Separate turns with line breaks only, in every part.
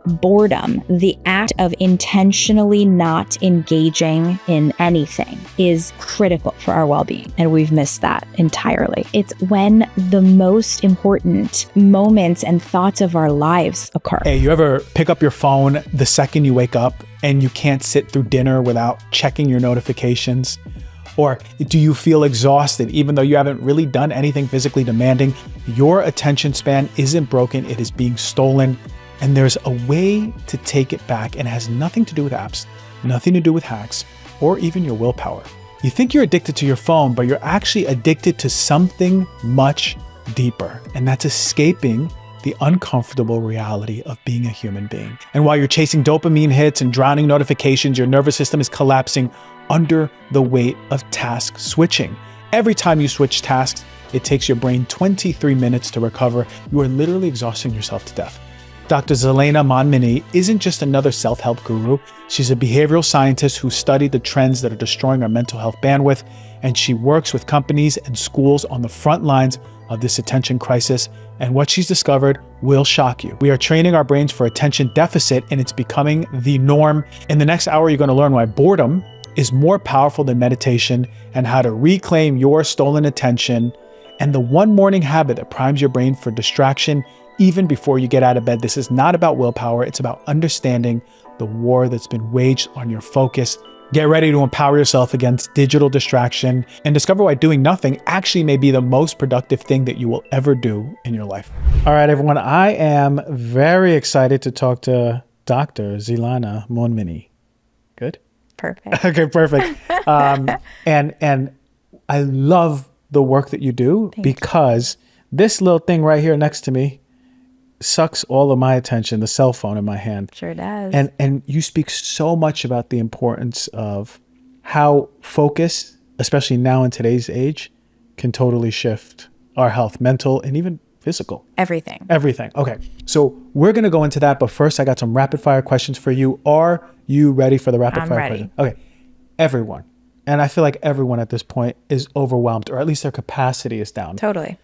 boredom, the act of intentionally not engaging in anything, is critical for our well-being. And we've missed that entirely. It's when the most important moments and thoughts of our lives occur.
Hey, you ever pick up your phone the second you wake up and you can't sit through dinner without checking your notifications? Or do you feel exhausted even though you haven't really done anything physically demanding? Your attention span isn't broken, it is being stolen. And there's a way to take it back, and it has nothing to do with apps, nothing to do with hacks, or even your willpower. You think you're addicted to your phone, but you're actually addicted to something much deeper, and that's escaping the uncomfortable reality of being a human being. And while you're chasing dopamine hits and drowning notifications, your nervous system is collapsing under the weight of task switching. Every time you switch tasks, it takes your brain 23 minutes to recover. You are literally exhausting yourself to death. Dr. Zelana Montminy isn't just another self-help guru. She's a behavioral scientist who studied the trends that are destroying our mental health bandwidth, and she works with companies and schools on the front lines of this attention crisis. And what she's discovered will shock you. We are training our brains for attention deficit, and it's becoming the norm. In the next hour, you're going to learn why boredom is more powerful than meditation, and how to reclaim your stolen attention, and the one morning habit that primes your brain for distraction even before you get out of bed. This is not about willpower. It's about understanding the war that's been waged on your focus. Get ready to empower yourself against digital distraction and discover why doing nothing actually may be the most productive thing that you will ever do in your life. All right, everyone, I am very excited to talk to Dr. Zelana Montminy. Good?
Perfect.
Okay, perfect. And I love the work that you do. Thank because this little thing right here next to me sucks all of my attention, the cell phone in my hand.
Sure does.
And you speak so much about the importance of how focus, especially now in today's age, can totally shift our health, mental and even physical.
Everything.
Everything. Okay. So we're going to go into that. But first, I got some rapid fire questions for you. Are you ready for the rapid fire question? Okay. Everyone. And I feel like everyone at this point is overwhelmed, or at least their capacity is down.
Totally.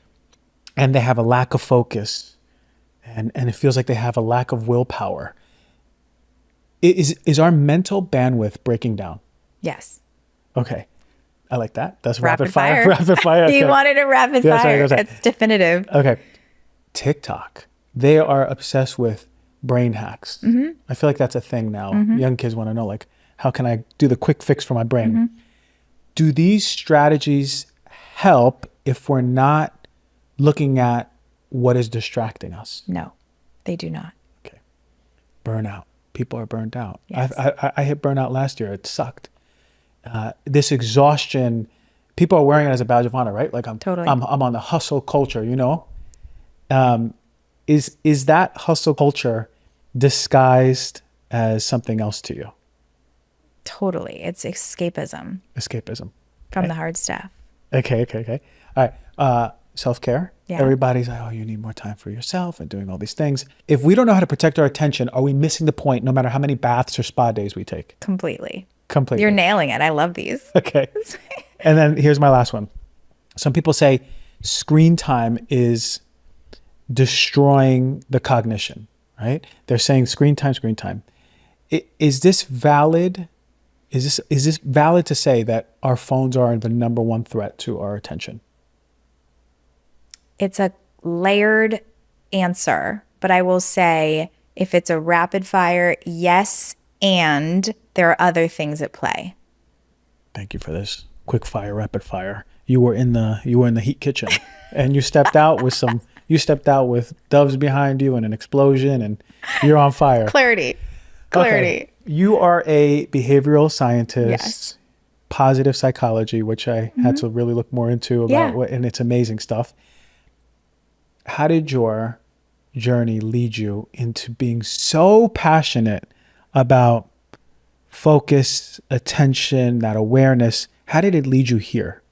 And they have a lack of focus. And it feels like they have a lack of willpower. Is our mental bandwidth breaking down?
Yes.
Okay. I like that. That's
rapid fire.
Rapid fire. Okay.
You wanted a rapid fire.
Sorry.
It's definitive.
Okay. TikTok. They are obsessed with brain hacks. Mm-hmm. I feel like that's a thing now. Mm-hmm. Young kids want to know, like, how can I do the quick fix for my brain? Mm-hmm. Do these strategies help if we're not looking at what is distracting us?
No, they do not.
Okay. Burnout. People are burned out.
Yes.
I hit burnout last year. It sucked. This exhaustion, people are wearing it as a badge of honor, right? Like I'm on the hustle culture, you know? Is that hustle culture disguised as something else to you?
Totally. It's escapism.
Escapism.
From the hard stuff.
Okay. All right. Self-care.
Yeah.
Everybody's like, oh, you need more time for yourself and doing all these things. If we don't know how to protect our attention, are we missing the point no matter how many baths or spa days we take?
Completely.
Completely.
You're nailing it. I love these.
Okay. And then here's my last one. Some people say screen time is destroying the cognition, right? They're saying screen time. Is this valid? Is this valid to say that our phones are the number one threat to our attention?
It's a layered answer, but I will say if it's a rapid fire, yes, and there are other things at play.
Thank you for this quick fire, rapid fire. You were in the heat kitchen, and you stepped out with doves behind you and an explosion, and you're on fire.
Clarity.
Okay. You are a behavioral scientist.
Yes.
Positive psychology, which I had to really look more into and it's amazing stuff. How did your journey lead you into being so passionate about focus, attention, that awareness? How did it lead you here?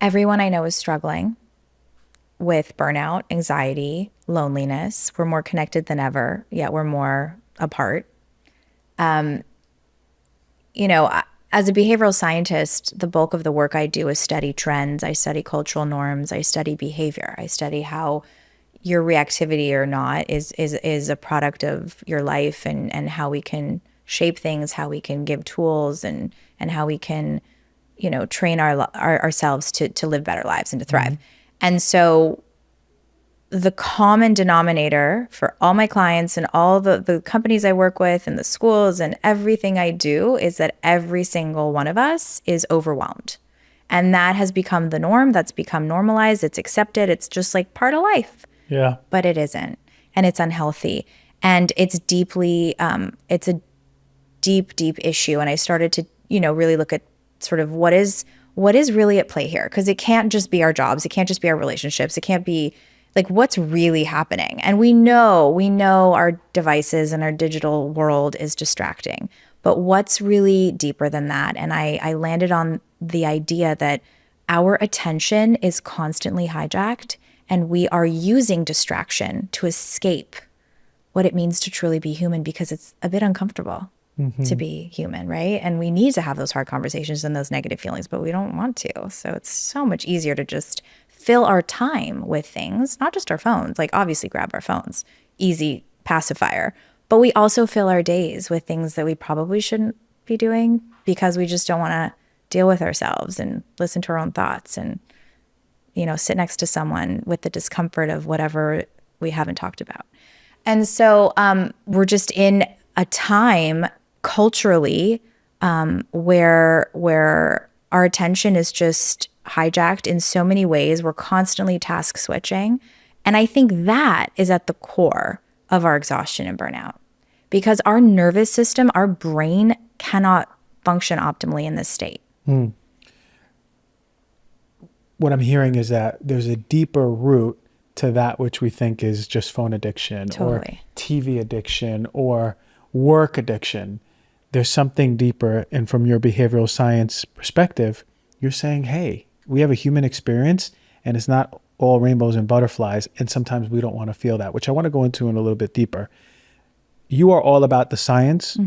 Everyone I know is struggling with burnout, anxiety, loneliness. We're more connected than ever, yet we're more apart. As a behavioral scientist, the bulk of the work I do is study trends. I study cultural norms. I study behavior. I study how, your reactivity or not is a product of your life and how we can shape things, how we can give tools and how we can, train ourselves to live better lives and to thrive. And so the common denominator for all my clients and all the companies I work with and the schools and everything I do is that every single one of us is overwhelmed. And that has become the norm. That's become normalized. It's accepted. It's just like part of life.
Yeah.
But it isn't. And it's unhealthy. And it's deeply, it's a deep, deep issue. And I started to, really look at sort of what is really at play here. Because it can't just be our jobs. It can't just be our relationships. It can't be like what's really happening. And we know our devices and our digital world is distracting. But what's really deeper than that? And I landed on the idea that our attention is constantly hijacked and we are using distraction to escape what it means to truly be human because it's a bit uncomfortable to be human, right? And we need to have those hard conversations and those negative feelings, but we don't want to. So it's so much easier to just fill our time with things, not just our phones, like obviously grab our phones, easy pacifier, but we also fill our days with things that we probably shouldn't be doing because we just don't want to deal with ourselves and listen to our own thoughts and, sit next to someone with the discomfort of whatever we haven't talked about. And so we're just in a time culturally where our attention is just hijacked in so many ways. We're constantly task switching. And I think that is at the core of our exhaustion and burnout because our nervous system, our brain cannot function optimally in this state.
What I'm hearing is that there's a deeper root to that which we think is just phone addiction or TV addiction or work addiction. There's something deeper. And from your behavioral science perspective, you're saying, hey, we have a human experience and it's not all rainbows and butterflies. And sometimes we don't want to feel that, which I want to go into in a little bit deeper. You are all about the science,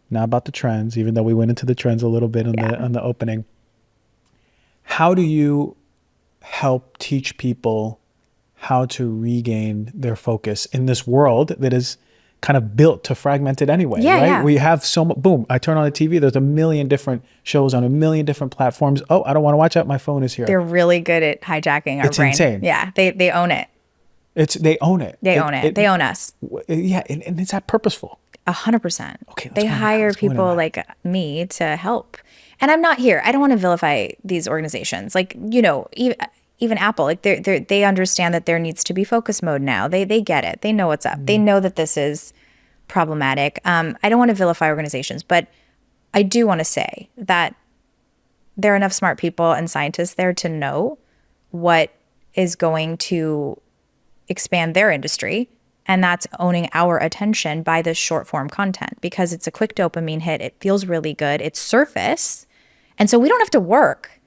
not about the trends, even though we went into the trends a little bit on the opening. How do you help teach people how to regain their focus in this world that is kind of built to fragment it anyway, right? Yeah. We have so much, boom, I turn on the TV, there's a million different shows on a million different platforms. Oh, I don't want to watch that, my phone is here.
They're really good at hijacking our brain. It's insane. Yeah, they own it.
They own it.
They own it. They own us.
Yeah, and it's that purposeful.
100%. Okay, they hire people like me to help. And I'm not here. I don't want to vilify these organizations. Like, even Apple, like they understand that there needs to be focus mode now. They get it. They know what's up. They know that this is problematic. I don't want to vilify organizations, but I do want to say that there are enough smart people and scientists there to know what is going to expand their industry. And that's owning our attention by this short form content because it's a quick dopamine hit. It feels really good. It's surface. And so we don't have to work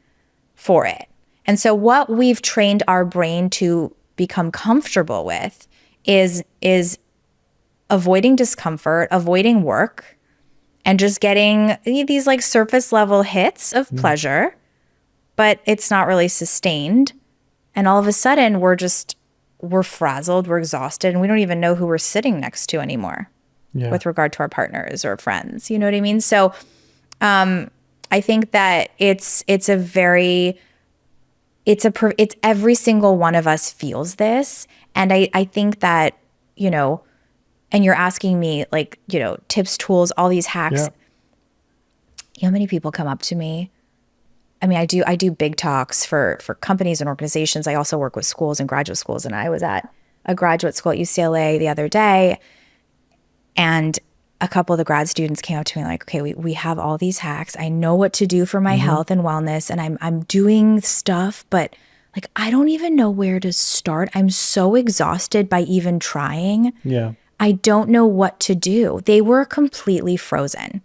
for it. And so what we've trained our brain to become comfortable with is avoiding discomfort, avoiding work, and just getting these like surface level hits of pleasure, but it's not really sustained. And all of a sudden we're frazzled, we're exhausted, and we don't even know who we're sitting next to anymore with regard to our partners or friends. You know what I mean? So I think that it's every single one of us feels this. And I think that, and you're asking me like, tips, tools, all these hacks. Yeah. You know how many people come up to me? I mean, I do big talks for companies and organizations. I also work with schools and graduate schools. And I was at a graduate school at UCLA the other day, and a couple of the grad students came up to me like, okay, we have all these hacks. I know what to do for my health and wellness, and I'm doing stuff, but like, I don't even know where to start. I'm so exhausted by even trying. Yeah. I don't know what to do. They were completely frozen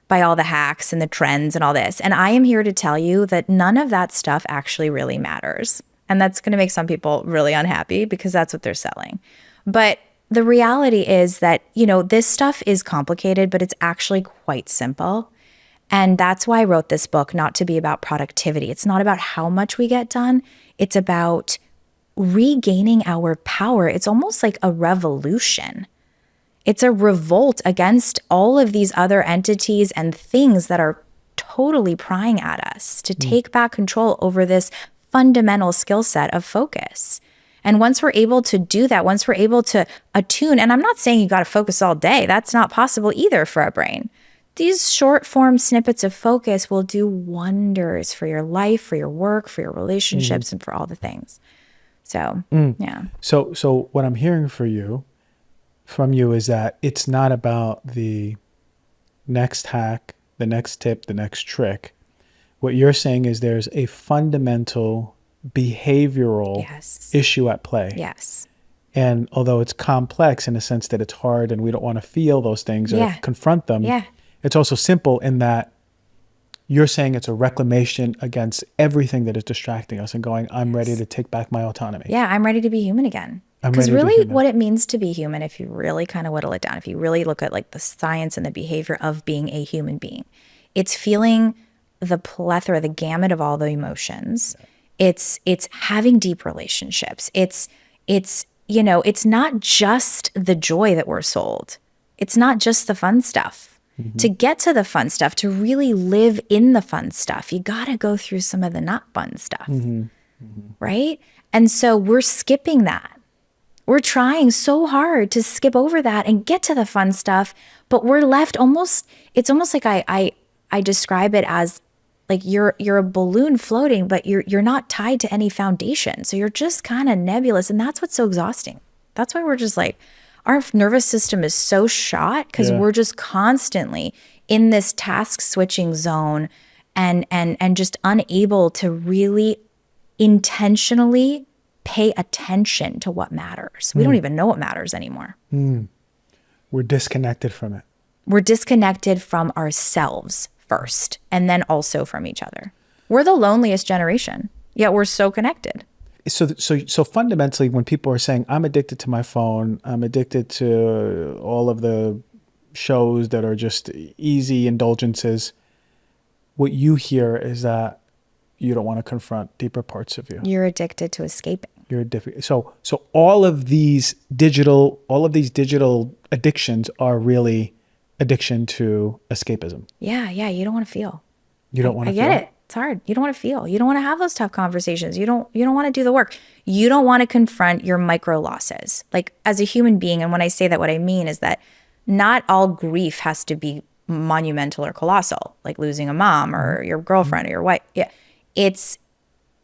by all the hacks and the trends and all this. And I am here to tell you that none of that stuff actually really matters. And that's going to make some people really unhappy because that's what they're selling. But the reality is that, this stuff is complicated, but it's actually quite simple. And that's why I wrote this book, not to be about productivity. It's not about how much we get done. It's about regaining our power. It's almost like a revolution. It's a revolt against all of these other entities and things that are totally prying at us to take back control over this fundamental skill set of focus. And once we're able to do that, once we're able to attune, and I'm not saying you got to focus all day. That's not possible either for our brain. These short form snippets of focus will do wonders for your life, for your work, for your relationships, and for all the things. So, yeah.
So what I'm hearing from you is that it's not about the next hack, the next tip, the next trick. What you're saying is there's a fundamental behavioral issue at play.
Yes.
And although it's complex in the sense that it's hard and we don't want to feel those things or confront them, it's also simple in that you're saying it's a reclamation against everything that is distracting us and going, I'm ready to take back my autonomy.
Yeah, I'm ready to be human again. Because really what it means to be human, if you really kind of whittle it down, if you really look at like the science and the behavior of being a human being, it's feeling the plethora, the gamut of all the emotions. It's having deep relationships. It's not just the joy that we're sold. It's not just the fun stuff. To get to the fun stuff, to really live in the fun stuff, you got to go through some of the not fun stuff, right? And so we're skipping that. We're trying so hard to skip over that and get to the fun stuff, but we're left it's almost like I describe it as like you're a balloon floating, but you're not tied to any foundation. So you're just kind of nebulous. And that's what's so exhausting. That's why we're just like, our nervous system is so shot because we're just constantly in this task switching zone and just unable to really intentionally pay attention to what matters. We don't even know what matters anymore.
We're disconnected from it.
We're disconnected from ourselves first, and then also from each other. We're the loneliest generation, yet we're so connected.
So fundamentally, when people are saying, I'm addicted to my phone, I'm addicted to all of the shows that are just easy indulgences, what you hear is that you don't want to confront deeper parts of you.
You're addicted to escaping.
You're addicted. So all of these digital addictions are really addiction to escapism.
Yeah. You don't want to feel.
You don't want to feel.
I get it. It's hard. You don't want to feel. You don't want to have those tough conversations. You don't want to do the work. You don't want to confront your micro losses. Like as a human being, and when I say that, what I mean is that not all grief has to be monumental or colossal, like losing a mom or your girlfriend or your wife. Yeah.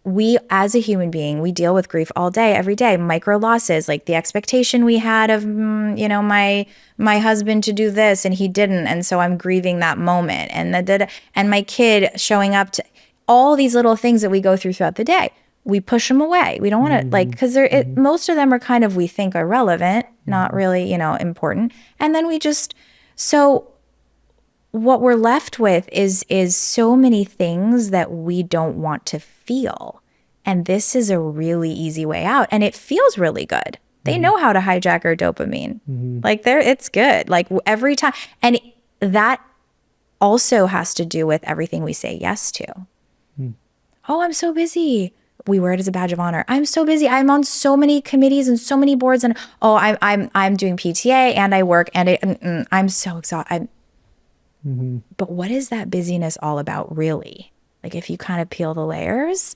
We as a human being, we deal with grief all day, every day. Micro losses, like the expectation we had of, my husband to do this and he didn't, and so I'm grieving that moment. And my kid showing up to all these little things that we go through throughout the day. We push them away. We don't want to because most of them are kind of we think are relevant, not really important. And then what we're left with is so many things that we don't want to feel. And this is a really easy way out. And it feels really good. They know how to hijack our dopamine. Like it's good. Like every time. And that also has to do with everything we say yes to. Oh, I'm so busy. We wear it as a badge of honor. I'm so busy. I'm on so many committees and so many boards. And I'm doing PTA and I work and I'm so exhausted. But what is that busyness all about really? Like if you kind of peel the layers,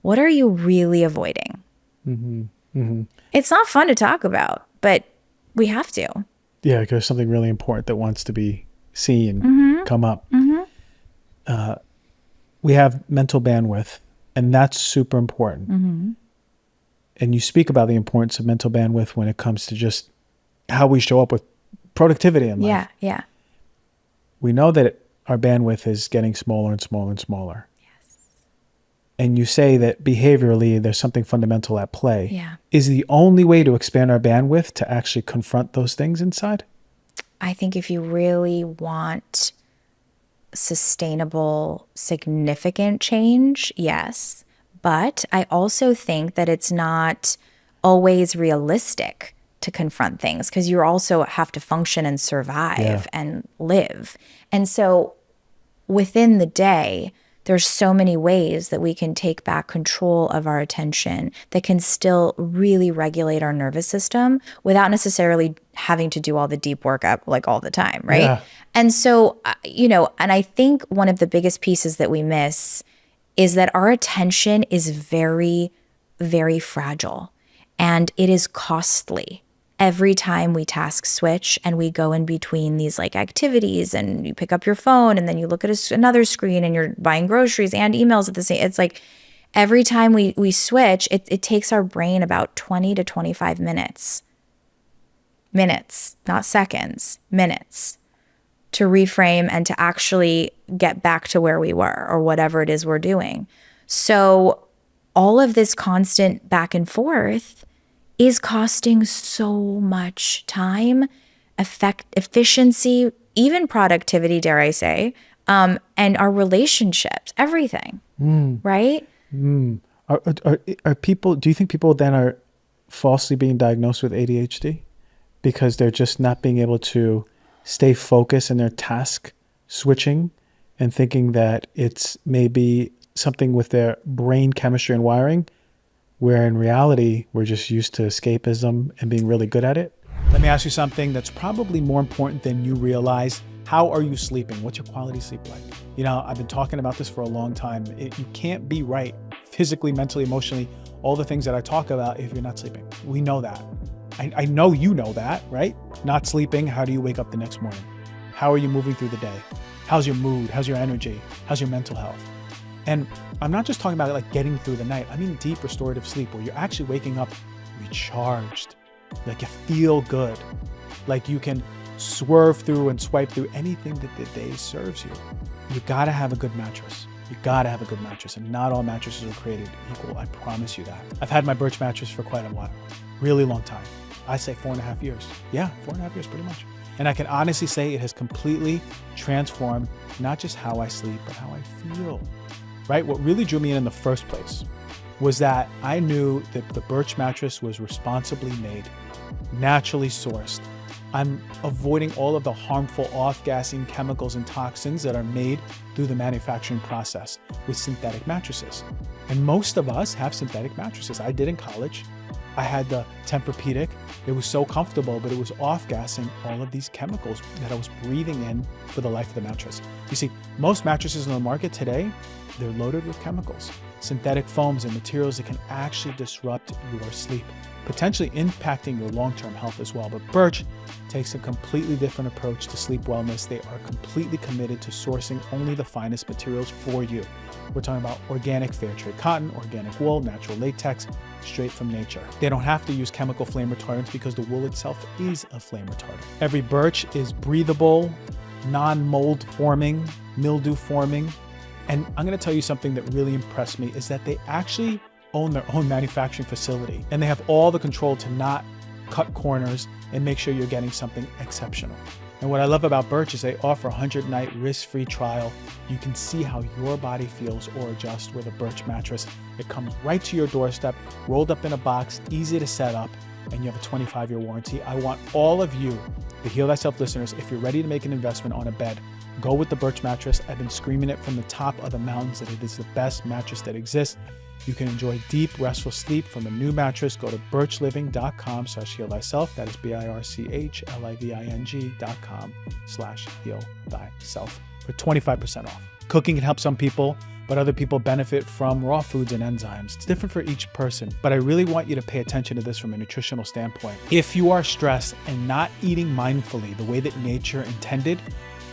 what are you really avoiding? It's not fun to talk about, but we have to.
Yeah, because there's something really important that wants to be seen, come up. We have mental bandwidth, and that's super important. And you speak about the importance of mental bandwidth when it comes to just how we show up with productivity in life.
Yeah.
We know that our bandwidth is getting smaller and smaller and smaller.
Yes.
And you say that behaviorally there's something fundamental at play.
Yeah.
Is the only way to expand our bandwidth to actually confront those things inside?
I think if you really want sustainable, significant change, yes. But I also think that it's not always realistic to confront things because you also have to function and survive and live. And so within the day, there's so many ways that we can take back control of our attention that can still really regulate our nervous system without necessarily having to do all the deep work up like all the time, right?
Yeah.
And so, and I think one of the biggest pieces that we miss is that our attention is very, very fragile and it is costly. Every time we task switch and we go in between these like activities and you pick up your phone and then you look at another screen and you're buying groceries and emails at the same, it's like every time we switch, it takes our brain about 20 to 25 minutes, not seconds, minutes to reframe and to actually get back to where we were or whatever it is we're doing. So all of this constant back and forth is costing so much time, efficiency, even productivity, dare I say, and our relationships, everything, right?
Are people, do you think people then are falsely being diagnosed with ADHD because they're just not being able to stay focused in their task switching and thinking that it's maybe something with their brain chemistry and wiring, where in reality, we're just used to escapism and being really good at it? Let me ask you something that's probably more important than you realize. How are you sleeping? What's your quality sleep like? You know, I've been talking about this for a long time. You can't be right physically, mentally, emotionally, all the things that I talk about if you're not sleeping. We know that. I know you know that, right? Not sleeping, how do you wake up the next morning? How are you moving through the day? How's your mood? How's your energy? How's your mental health? And I'm not just talking about like getting through the night. I mean deep restorative sleep where you're actually waking up recharged, like you feel good, like you can swerve through and swipe through anything that the day serves you. You gotta have a good mattress. You gotta have a good mattress, and not all mattresses are created equal. I promise you that. I've had my Birch mattress for quite a while, really long time. I say 4.5 years. Yeah, 4.5 years pretty much. And I can honestly say it has completely transformed not just how I sleep, but how I feel. Right? What really drew me in the first place was that I knew that the Birch mattress was responsibly made, naturally sourced. I'm avoiding all of the harmful off-gassing chemicals and toxins that are made through the manufacturing process with synthetic mattresses. And most of us have synthetic mattresses. I did in college. I had the Tempur-Pedic. It was so comfortable, but it was off-gassing all of these chemicals that I was breathing in for the life of the mattress. You see, most mattresses on the market today, they're loaded with chemicals, synthetic foams and materials that can actually disrupt your sleep, potentially impacting your long-term health as well. But Birch takes a completely different approach to sleep wellness. They are completely committed to sourcing only the finest materials for you. We're talking about organic fair trade cotton, organic wool, natural latex, straight from nature. They don't have to use chemical flame retardants because the wool itself is a flame retardant. Every Birch is breathable, non-mold forming, mildew forming. And I'm going to tell you something that really impressed me is that they actually own their own manufacturing facility and they have all the control to not cut corners and make sure you're getting something exceptional. And what I love about Birch is they offer a 100-night risk-free trial. You can see how your body feels or adjust with a Birch mattress. It comes right to your doorstep, rolled up in a box, easy to set up, and you have a 25-year warranty. I want all of you, the Heal Thyself listeners, if you're ready to make an investment on a bed, go with the Birch mattress. I've been screaming it from the top of the mountains that it is the best mattress that exists. You can enjoy deep, restful sleep from a new mattress. Go to birchliving.com/heal thyself. That is birchliving.com/heal thyself for 25% off. Cooking can help some people, but other people benefit from raw foods and enzymes. It's different for each person, but I really want you to pay attention to this from a nutritional standpoint. If you are stressed and not eating mindfully the way that nature intended,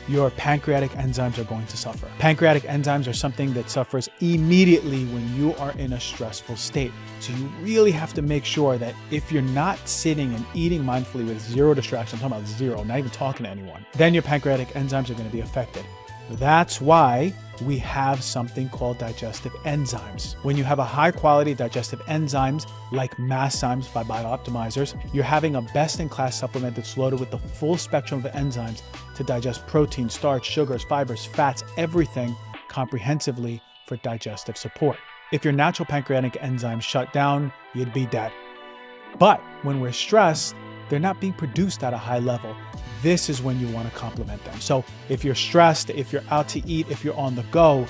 your pancreatic enzymes are going to suffer. Pancreatic enzymes are something that suffers immediately when you are in a stressful state. So you really have to make sure that if you're not sitting and eating mindfully with zero distraction, I'm talking about zero, not even talking to anyone, then your pancreatic enzymes are going to be affected. That's why we have something called digestive enzymes. When you have a high quality digestive enzymes like Masszymes by Biooptimizers, you're having a best-in-class supplement that's loaded with the full spectrum of enzymes to digest protein, starch, sugars, fibers, fats, everything comprehensively for digestive support. If your natural pancreatic enzymes shut down, you'd be dead. But when we're stressed, they're not being produced at a high level. This is when you want to complement them. So if you're stressed, if you're out to eat, if you're on the go,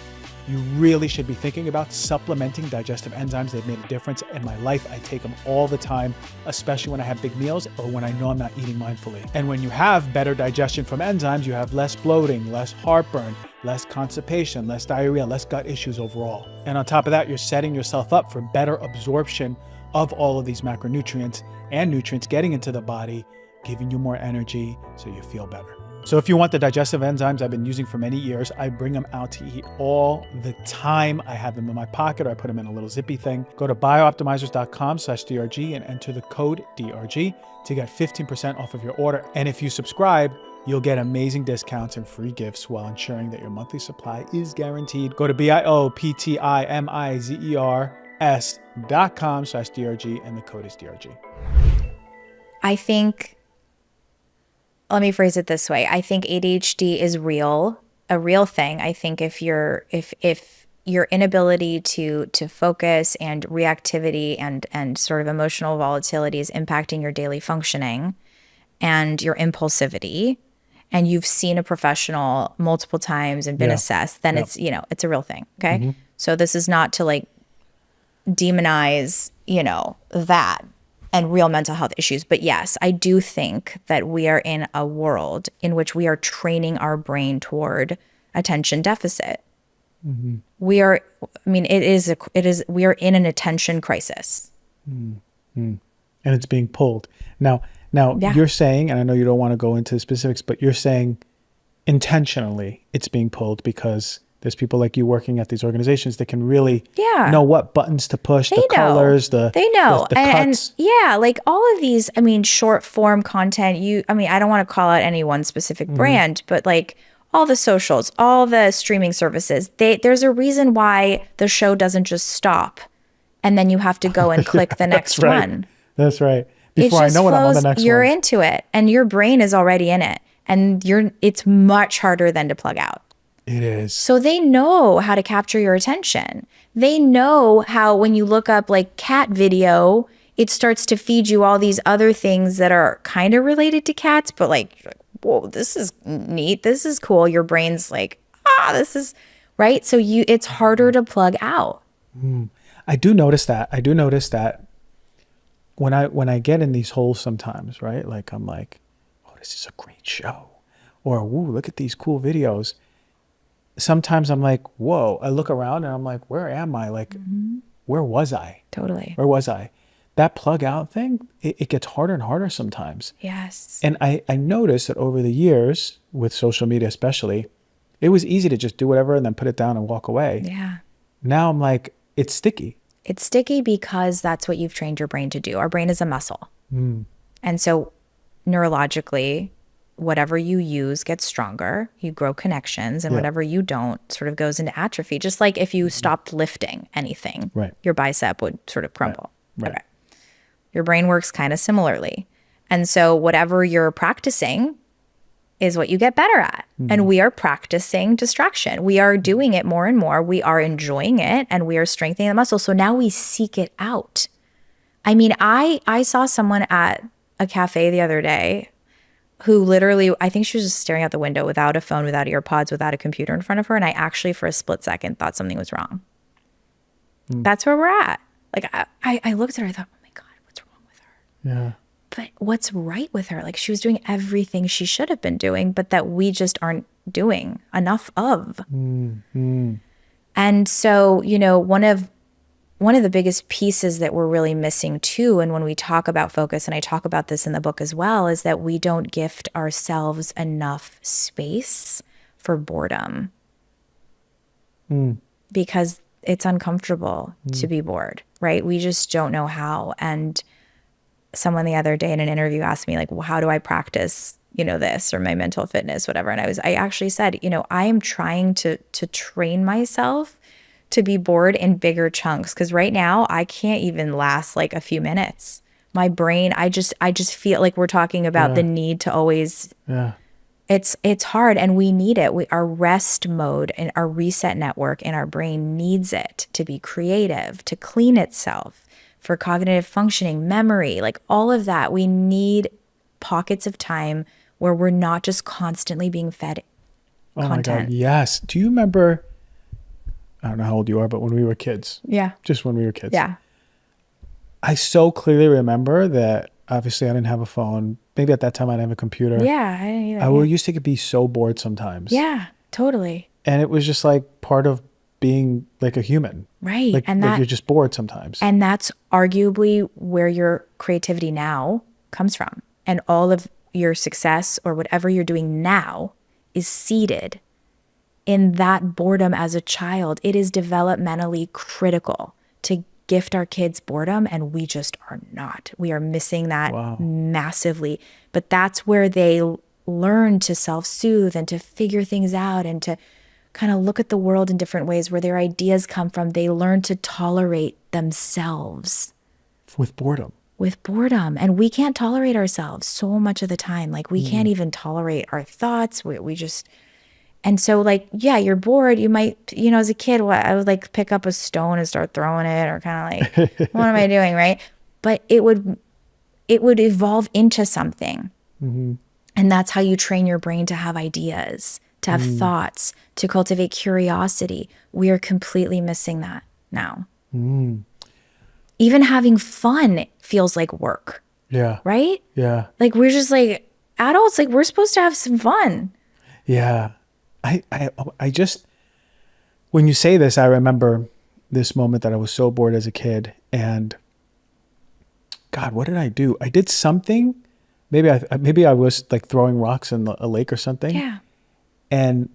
you really should be thinking about supplementing digestive enzymes. They've made a difference in my life. I take them all the time, especially when I have big meals or when I know I'm not eating mindfully. And when you have better digestion from enzymes, you have less bloating, less heartburn, less constipation, less diarrhea, less gut issues overall. And on top of that, you're setting yourself up for better absorption of all of these macronutrients and nutrients getting into the body, giving you more energy so you feel better. So if you want the digestive enzymes I've been using for many years, I bring them out to eat all the time. I have them in my pocket or I put them in a little zippy thing. Go to biooptimizers.com/DRG and enter the code DRG to get 15% off of your order. And if you subscribe, you'll get amazing discounts and free gifts while ensuring that your monthly supply is guaranteed. Go to bioptimizers.com/DRG and the code is DRG.
I think, let me phrase it this way. I think ADHD is real, a real thing. I think if your inability to focus and reactivity and sort of emotional volatility is impacting your daily functioning and your impulsivity, and you've seen a professional multiple times and been assessed, then it's, it's a real thing. Okay. Mm-hmm. So this is not to like demonize, that and real mental health issues. But yes, I do think that we are in a world in which we are training our brain toward attention deficit. Mm-hmm. We are in an attention crisis.
Mm-hmm. And it's being pulled. Now you're saying, and I know you don't want to go into the specifics, but you're saying intentionally it's being pulled because there's people like you working at these organizations that can really know what buttons to push, colors, the cuts.
And like all of these, short form content, I don't want to call out any one specific brand, but like all the socials, all the streaming services, there's a reason why the show doesn't just stop and then you have to go and click the next one.
That's right. Before I know it, I'm on the next one.
You're into it and your brain is already in it and it's much harder than to plug out.
It is.
So they know how to capture your attention. They know how when you look up like cat video, it starts to feed you all these other things that are kind of related to cats, but like, whoa, this is neat. This is cool. Your brain's like, this is right. So it's harder to plug out.
I do notice that when I get in these holes sometimes, right? Like I'm like, oh, this is a great show. Or, woo, look at these cool videos. Sometimes I'm like, whoa, I look around and I'm like, where am I? Like, where was I?
Totally.
Where was I? That plug out thing, it gets harder and harder sometimes.
Yes.
And I noticed that over the years, with social media especially, it was easy to just do whatever and then put it down and walk away.
Yeah.
Now I'm like, it's sticky.
It's sticky because that's what you've trained your brain to do. Our brain is a muscle. And so neurologically, whatever you use gets stronger, you grow connections, and whatever you don't sort of goes into atrophy. Just like if you stopped lifting anything, your bicep would sort of crumble.
Right.
Okay. Your brain works kind of similarly. And so whatever you're practicing is what you get better at. And we are practicing distraction. We are doing it more and more. We are enjoying it and we are strengthening the muscle. So now we seek it out. I saw someone at a cafe the other day who literally, I think she was just staring out the window without a phone, without earpods, without a computer in front of her. And I actually, for a split second, thought something was wrong. That's where we're at. Like, I looked at her, I thought, oh my God, what's wrong with her?
Yeah.
But what's right with her? Like, she was doing everything she should have been doing, but that we just aren't doing enough of. And so, one of the biggest pieces that we're really missing too, and when we talk about focus, and I talk about this in the book as well, is that we don't gift ourselves enough space for boredom because it's uncomfortable to be bored, right? We just don't know how. And someone the other day in an interview asked me like, well, how do I practice, this or my mental fitness, whatever. And I actually said, I am trying to train myself to be bored in bigger chunks. Cause right now I can't even last like a few minutes. My brain, I just feel like we're talking about the need to always, it's hard and we need it. Our rest mode and our reset network in our brain needs it to be creative, to clean itself, for cognitive functioning, memory, like all of that. We need pockets of time where we're not just constantly being fed content.
My God, yes. Do you remember I don't know how old you are, but when we were kids.
Yeah.
Just when we were kids.
Yeah.
I so clearly remember that obviously I didn't have a phone. Maybe at that time I didn't have a computer.
Yeah, I didn't either.
I used to be so bored sometimes.
Yeah, totally.
And it was just like part of being like a human.
Right.
Like,
and
like
that,
you're just bored sometimes.
And that's arguably where your creativity now comes from. And all of your success or whatever you're doing now is seated in that boredom as a child. It is developmentally critical to gift our kids boredom, and we just are not. We are missing that massively. But that's where they learn to self-soothe and to figure things out and to kind of look at the world in different ways, where their ideas come from. They learn to tolerate themselves.
With boredom.
With boredom. And we can't tolerate ourselves so much of the time. Like we can't even tolerate our thoughts. We just, and so like, yeah, you're bored. You might, as a kid, I would like pick up a stone and start throwing it, or kind of like, what am I doing? Right. But it would evolve into something. Mm-hmm. And that's how you train your brain to have ideas, to have thoughts, to cultivate curiosity. We are completely missing that now. Even having fun feels like work.
Yeah.
Right?
Yeah.
Like we're just like adults, like we're supposed to have some fun.
Yeah. I just, when you say this, I remember this moment that I was so bored as a kid, and God, what did I do? I did something. Maybe I was like throwing rocks in a lake or something.
Yeah.
And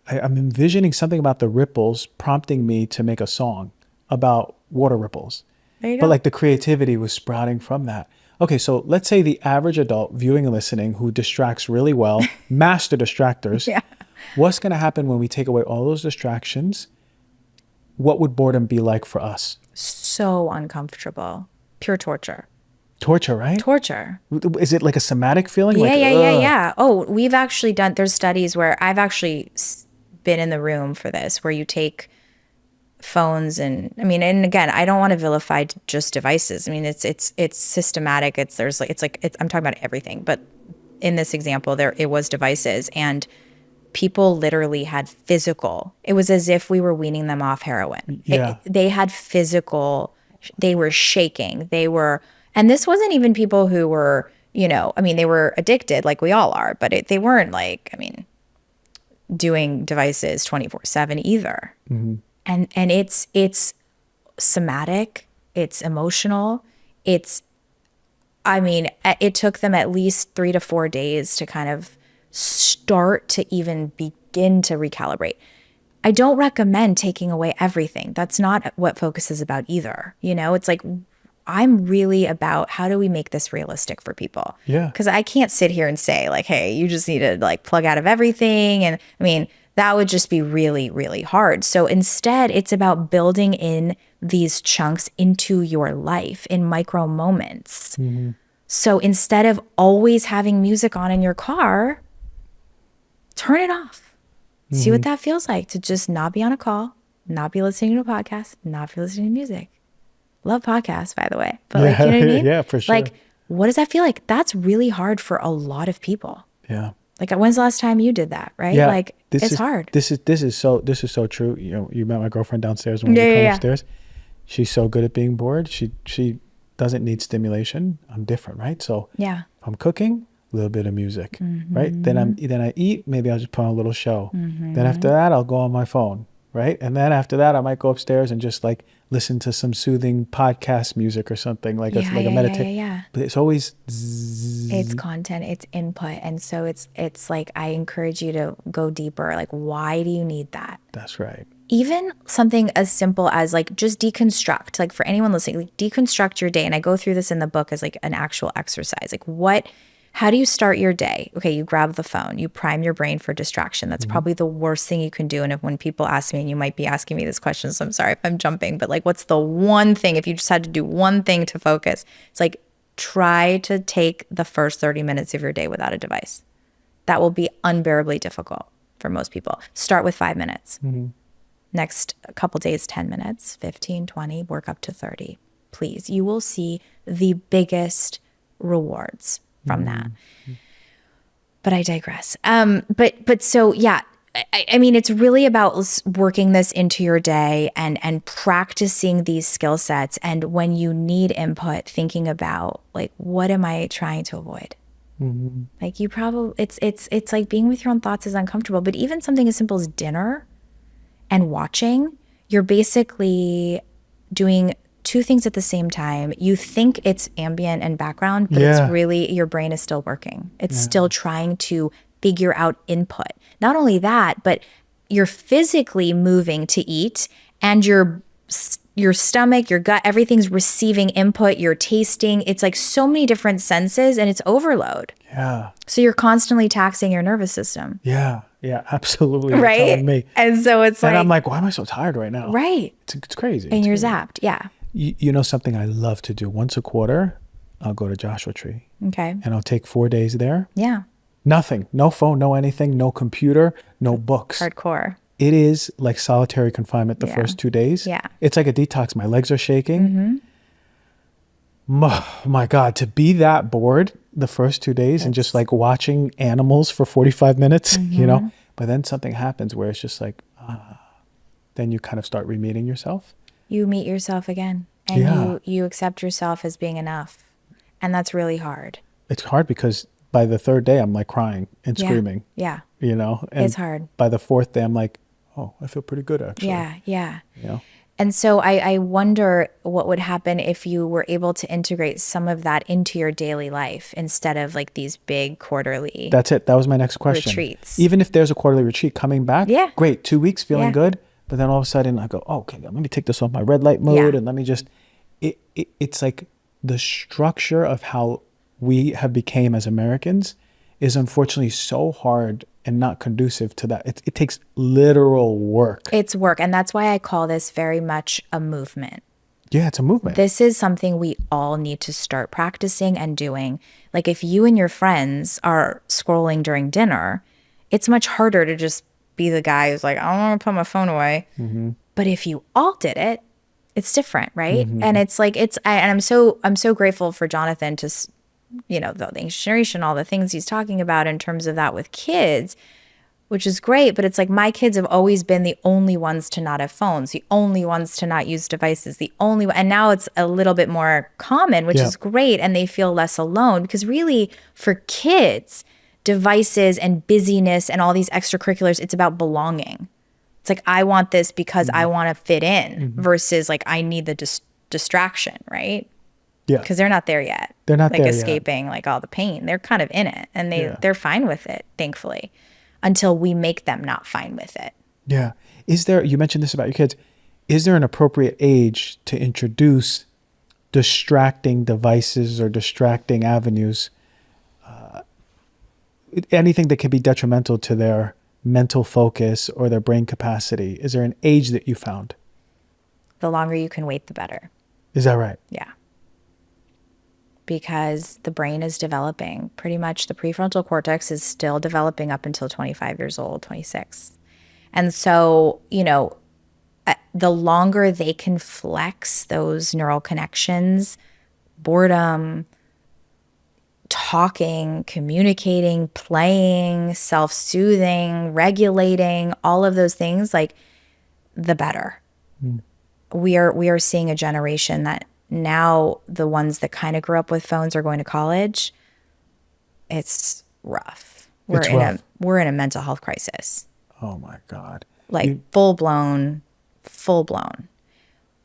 I'm envisioning something about the ripples prompting me to make a song about water ripples.
There you go.
But like the creativity was sprouting from that. Okay, so let's say the average adult viewing and listening who distracts really well, master distractors.
Yeah.
What's going to happen when we take away all those distractions? What would boredom be like for us?
So uncomfortable. Pure torture.
Torture, right?
Torture.
Is it like a somatic feeling?
Yeah. Oh, we've actually there's studies where I've actually been in the room for this, where you take phones and again, I don't want to vilify just devices. I mean, it's systematic. I'm talking about everything, but in this example it was devices, and people literally had physical, it was as if we were weaning them off heroin.
Yeah.
They had physical, they were shaking. And this wasn't even people who were, they were addicted like we all are, but they weren't like, doing devices 24/7 either. Mm-hmm. And it's somatic, it's emotional, it took them at least 3 to 4 days to kind of start to even begin to recalibrate. I don't recommend taking away everything. That's not what Focus is about either. It's like, I'm really about how do we make this realistic for people?
Yeah.
Because I can't sit here and say like, hey, you just need to like plug out of everything. And that would just be really, really hard. So instead, it's about building in these chunks into your life in micro moments. Mm-hmm. So instead of always having music on in your car, turn it off. Mm-hmm. See what that feels like to just not be on a call, not be listening to a podcast, not be listening to music. Love podcasts, by the way. But like, you know what I mean?
Yeah, for sure.
Like, what does that feel like? That's really hard for a lot of people.
Yeah.
Like, when's the last time you did that, right?
Yeah,
like, it's hard.
This is so true. You met my girlfriend downstairs when we come upstairs. She's so good at being bored. She doesn't need stimulation. I'm different, right? So
yeah,
if I'm cooking, a little bit of music, right? Then I eat. Maybe I'll just put on a little show. Then after that, I'll go on my phone, right? And then after that, I might go upstairs and just like listen to some soothing podcast music or something like a meditation.
Yeah.
But it's always
it's content, it's input, and so it's like I encourage you to go deeper. Like, why do you need that?
That's right.
Even something as simple as like just deconstruct. Like for anyone listening, like deconstruct your day. And I go through this in the book as like an actual exercise. Like how do you start your day? Okay, you grab the phone, you prime your brain for distraction. That's probably the worst thing you can do. And when people ask me, and you might be asking me this question, so I'm sorry if I'm jumping, but like, what's the one thing, if you just had to do one thing to focus, it's like, try to take the first 30 minutes of your day without a device. That will be unbearably difficult for most people. Start with 5 minutes. Next couple days, 10 minutes, 15, 20, work up to 30. Please, you will see the biggest rewards from that. But I digress. But so yeah, I mean, it's really about working this into your day and practicing these skill sets. And when you need input, thinking about like, what am I trying to avoid? Like you probably, it's like being with your own thoughts is uncomfortable, but even something as simple as dinner and watching, you're basically doing two things at the same time. You think it's ambient and background, but it's really, your brain is still working. It's still trying to figure out input. Not only that, but you're physically moving to eat, and your stomach, your gut, everything's receiving input, you're tasting. It's like so many different senses, and it's overload.
Yeah.
So you're constantly taxing your nervous system.
Yeah. Yeah, absolutely. You're
Right?
telling me.
And so it's
And
like,
I'm like, why am I so tired right now?
right.
It's crazy.
And
It's
you're
crazy.
zapped. Yeah.
You know something I love to do? Once a quarter, I'll go to Joshua Tree
Okay.
and I'll take 4 days there.
Yeah.
Nothing. No phone, no anything, no computer, no books.
Hardcore.
It is like solitary confinement the
Yeah.
first 2 days.
Yeah.
It's like a detox. My legs are shaking. My God, to be that bored the first 2 days and just like watching animals for 45 minutes, you know, but then something happens where it's just like, then you kind of start re-meeting yourself.
You meet yourself again, and
Yeah.
you accept yourself as being enough. And that's really hard.
It's hard because by the third day, I'm like crying and
Yeah.
screaming,
Yeah.
you know, and
It's hard.
by the fourth day, I'm like, oh, I feel pretty good actually.
Yeah. Yeah.
You know?
And so I wonder what would happen if you were able to integrate some of that into your daily life instead of like these big quarterly.
That's it. That was my next question.
Retreats.
Even if there's a quarterly retreat coming back,
Yeah.
great, 2 weeks feeling
Yeah.
good. But then all of a sudden I go, oh, okay, let me take this off my red light mode
Yeah.
and let me just, it's like the structure of how we have became as Americans is unfortunately so hard and not conducive to that. It takes literal work.
It's work. And that's why I call this very much a movement.
Yeah, it's a movement.
This is something we all need to start practicing and doing. Like if you and your friends are scrolling during dinner, it's much harder to just be the guy who's like, I don't want to put my phone away. But if you all did it, it's different, right? And it's like, and I'm so grateful for Jonathan to, you know, the ancient generation, all the things he's talking about in terms of that with kids, which is great. But it's like my kids have always been the only ones to not have phones, the only ones to not use devices, and now it's a little bit more common, which is great. And they feel less alone because really for kids, devices and busyness and all these extracurriculars, it's about belonging. It's like, I want this because I want to fit in versus like, I need the distraction, right?
Yeah.
Because they're not there yet.
They're not
like
there yet.
escaping like all the pain. They're kind of in it and they're fine with it, thankfully, until we make them not fine with it.
Yeah. You mentioned this about your kids. Is there an appropriate age to introduce distracting devices or distracting avenues? Anything that could be detrimental to their mental focus or their brain capacity. Is there an age that you found?
The longer you can wait, the better.
Is that right?
Yeah. Because the brain is developing. Pretty much the prefrontal cortex is still developing up until 25 years old, 26. And so, you know, the longer they can flex those neural connections, boredom, talking, communicating, playing, self-soothing, regulating, all of those things, like the better. We are seeing a generation that now the ones that kind of grew up with phones are going to college. It's rough. We're in a mental health crisis.
Oh my God.
Like full blown,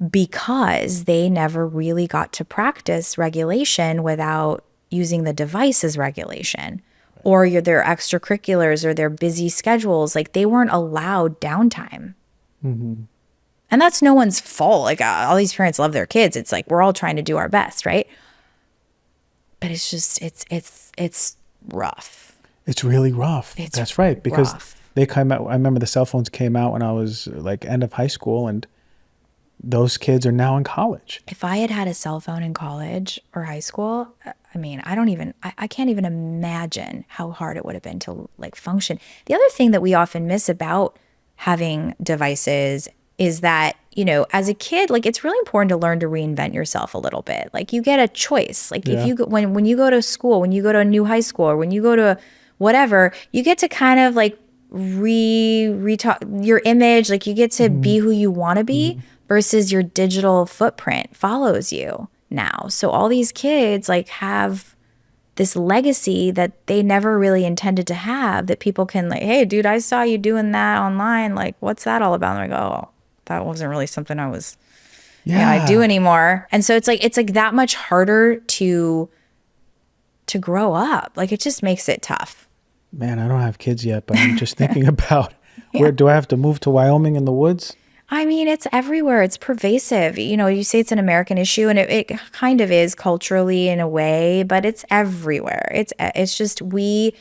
because they never really got to practice regulation without using the device as regulation, or their extracurriculars or their busy schedules. Like they weren't allowed downtime. And that's no one's fault. Like all these parents love their kids. It's like, we're all trying to do our best. Right. But it's just, it's rough.
It's really rough. That's right. Because
rough.
they came out. I remember the cell phones came out when I was like end of high school, and those kids are now in college.
If I had had a cell phone in college or high school, I mean, I can't even imagine how hard it would have been to like function. The other thing that we often miss about having devices is that, you know, as a kid, like it's really important to learn to reinvent yourself a little bit. Like you get a choice. Like if you when you go to school, when you go to a new high school, or when you go to whatever, you get to kind of like your image, like you get to be who you want to be versus your digital footprint follows you now. So all these kids like have this legacy that they never really intended to have, that people can like, hey dude, I saw you doing that online. Like, what's that all about? And I'm like, oh, that wasn't really something I was, I do anymore. And so it's like that much harder to grow up. Like it just makes it tough.
Man, I don't have kids yet, but I'm just thinking about where do I have to move to Wyoming in the woods?
I mean, it's everywhere. It's pervasive. You know, you say it's an American issue, and it kind of is culturally in a way, but it's everywhere. It's just we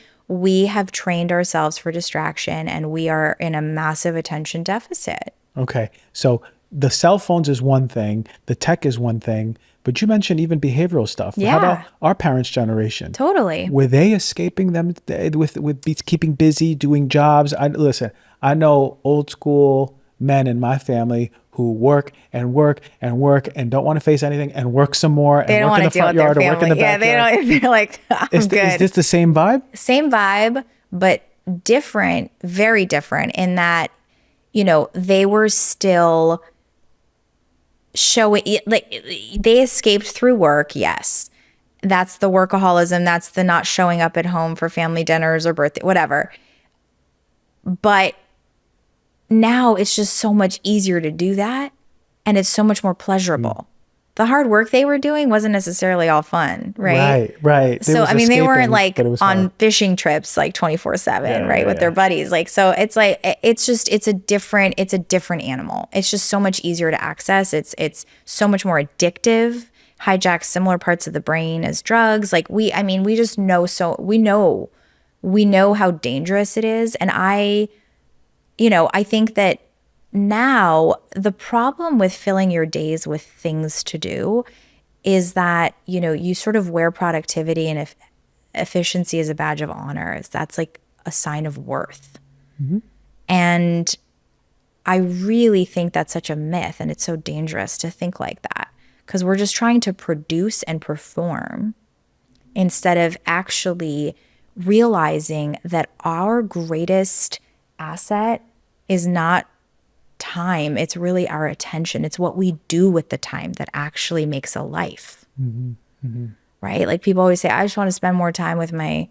have trained ourselves for distraction, and we are in a massive attention deficit.
Okay. So the cell phones is one thing, the tech is one thing, but you mentioned even behavioral stuff.
Yeah.
How about our parents' generation?
Totally.
Were they escaping them with keeping busy, doing jobs? Listen, I know old school men in my family who work and work and work and don't want to face anything and work some more and work in the front yard or work in the backyard.
They're like, I'm good.
Is this the same vibe?
Same vibe, but different, very different in that, you know, they were still showing, like, they escaped through work, yes. That's the workaholism. That's the not showing up at home for family dinners or birthday, whatever. But now it's just so much easier to do that, and it's so much more pleasurable. The hard work they were doing wasn't necessarily all fun, right?
Right.
So, I mean, they weren't like on fishing trips like 24/7, right? With their buddies. Like, so it's like, it's a different animal. It's just so much easier to access. It's so much more addictive, hijacks similar parts of the brain as drugs. Like we just know, we know how dangerous it is. And I think that now the problem with filling your days with things to do is that, you know, you sort of wear productivity and efficiency as a badge of honor. That's like a sign of worth. Mm-hmm. And I really think that's such a myth, and it's so dangerous to think like that, because we're just trying to produce and perform instead of actually realizing that our greatest asset is not time. It's really our attention. It's what we do with the time that actually makes a life. Mm-hmm. Mm-hmm. Right? Like people always say, I just want to spend more time with my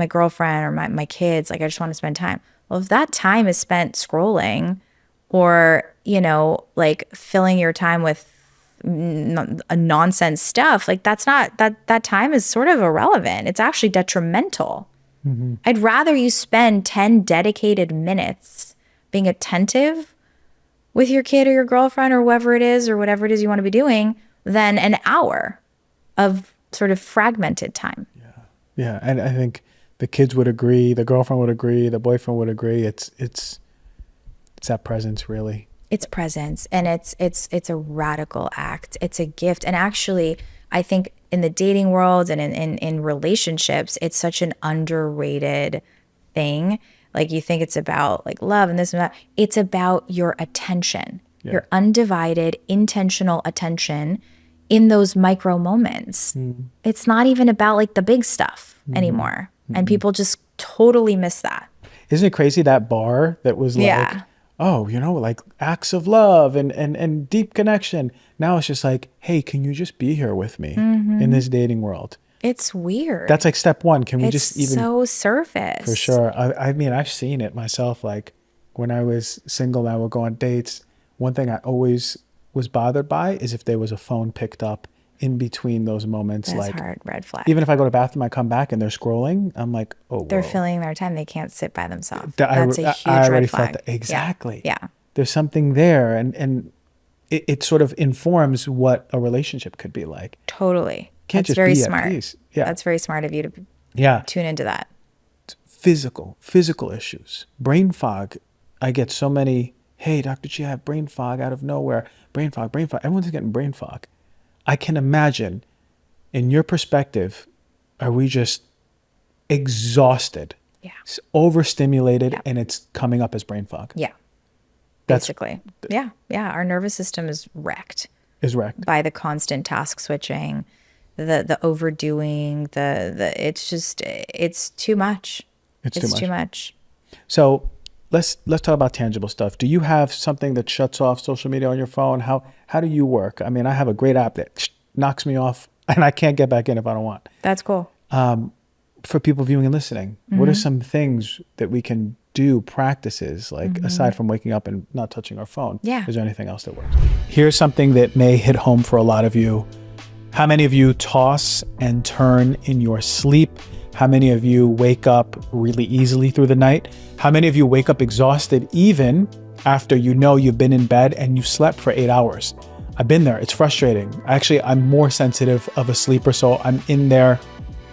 girlfriend or my kids. Like I just want to spend time. Well, if that time is spent scrolling or, you know, like filling your time with nonsense stuff, like that's not, that time is sort of irrelevant. It's actually detrimental. Mm-hmm. I'd rather you spend 10 dedicated minutes being attentive with your kid or your girlfriend or whoever it is or whatever it is you want to be doing than an hour of sort of fragmented time.
Yeah. And I think the kids would agree, the girlfriend would agree, the boyfriend would agree. It's that presence, really.
It's presence, and it's a radical act. It's a gift. And actually, I think in the dating world and in relationships, it's such an underrated thing. Like you think it's about like love and this and that. It's about your attention, your undivided, intentional attention in those micro moments. It's not even about like the big stuff anymore. And people just totally miss that.
Isn't it crazy, that bar that was like, oh, you know, like acts of love and deep connection. Now it's just like, hey, can you just be here with me in this dating world?
It's weird.
That's like step one. Can we just even...
so surface.
For sure. I mean, I've seen it myself. Like when I was single and I would go on dates, one thing I always was bothered by is if there was a phone picked up in between those moments.
That's
like
hard, red flag.
Even if I go to the bathroom, I come back and they're scrolling, I'm like, oh,
they're filling their time. They can't sit by themselves.
That's
a huge
I already
red flag.
felt that. Exactly.
Yeah.
There's something there, and it sort of informs what a relationship could be like.
Totally.
Can't
That's
just
very
be
smart.
at peace. Yeah.
That's very smart of you to tune into that.
Physical issues. Brain fog. I get so many, hey, Dr. G, I have brain fog out of nowhere. Brain fog. Everyone's getting brain fog. I can imagine, in your perspective, are we just exhausted, overstimulated, and it's coming up as brain fog?
Yeah, basically. Yeah. Our nervous system is wrecked. By the constant task switching, the overdoing, it's too much. It's too much.
So let's talk about tangible stuff. Do you have something that shuts off social media on your phone? How do you work? I mean, I have a great app that knocks me off and I can't get back in if I don't want.
That's cool.
For people viewing and listening, what are some things that we can do, practices, like aside from waking up and not touching our phone?
Yeah.
Is there anything else that works? Here's something that may hit home for a lot of you. How many of you toss and turn in your sleep? How many of you wake up really easily through the night? How many of you wake up exhausted even after you know you've been in bed and you slept for 8 hours? I've been there. It's frustrating. Actually, I'm more sensitive of a sleeper, so I'm in there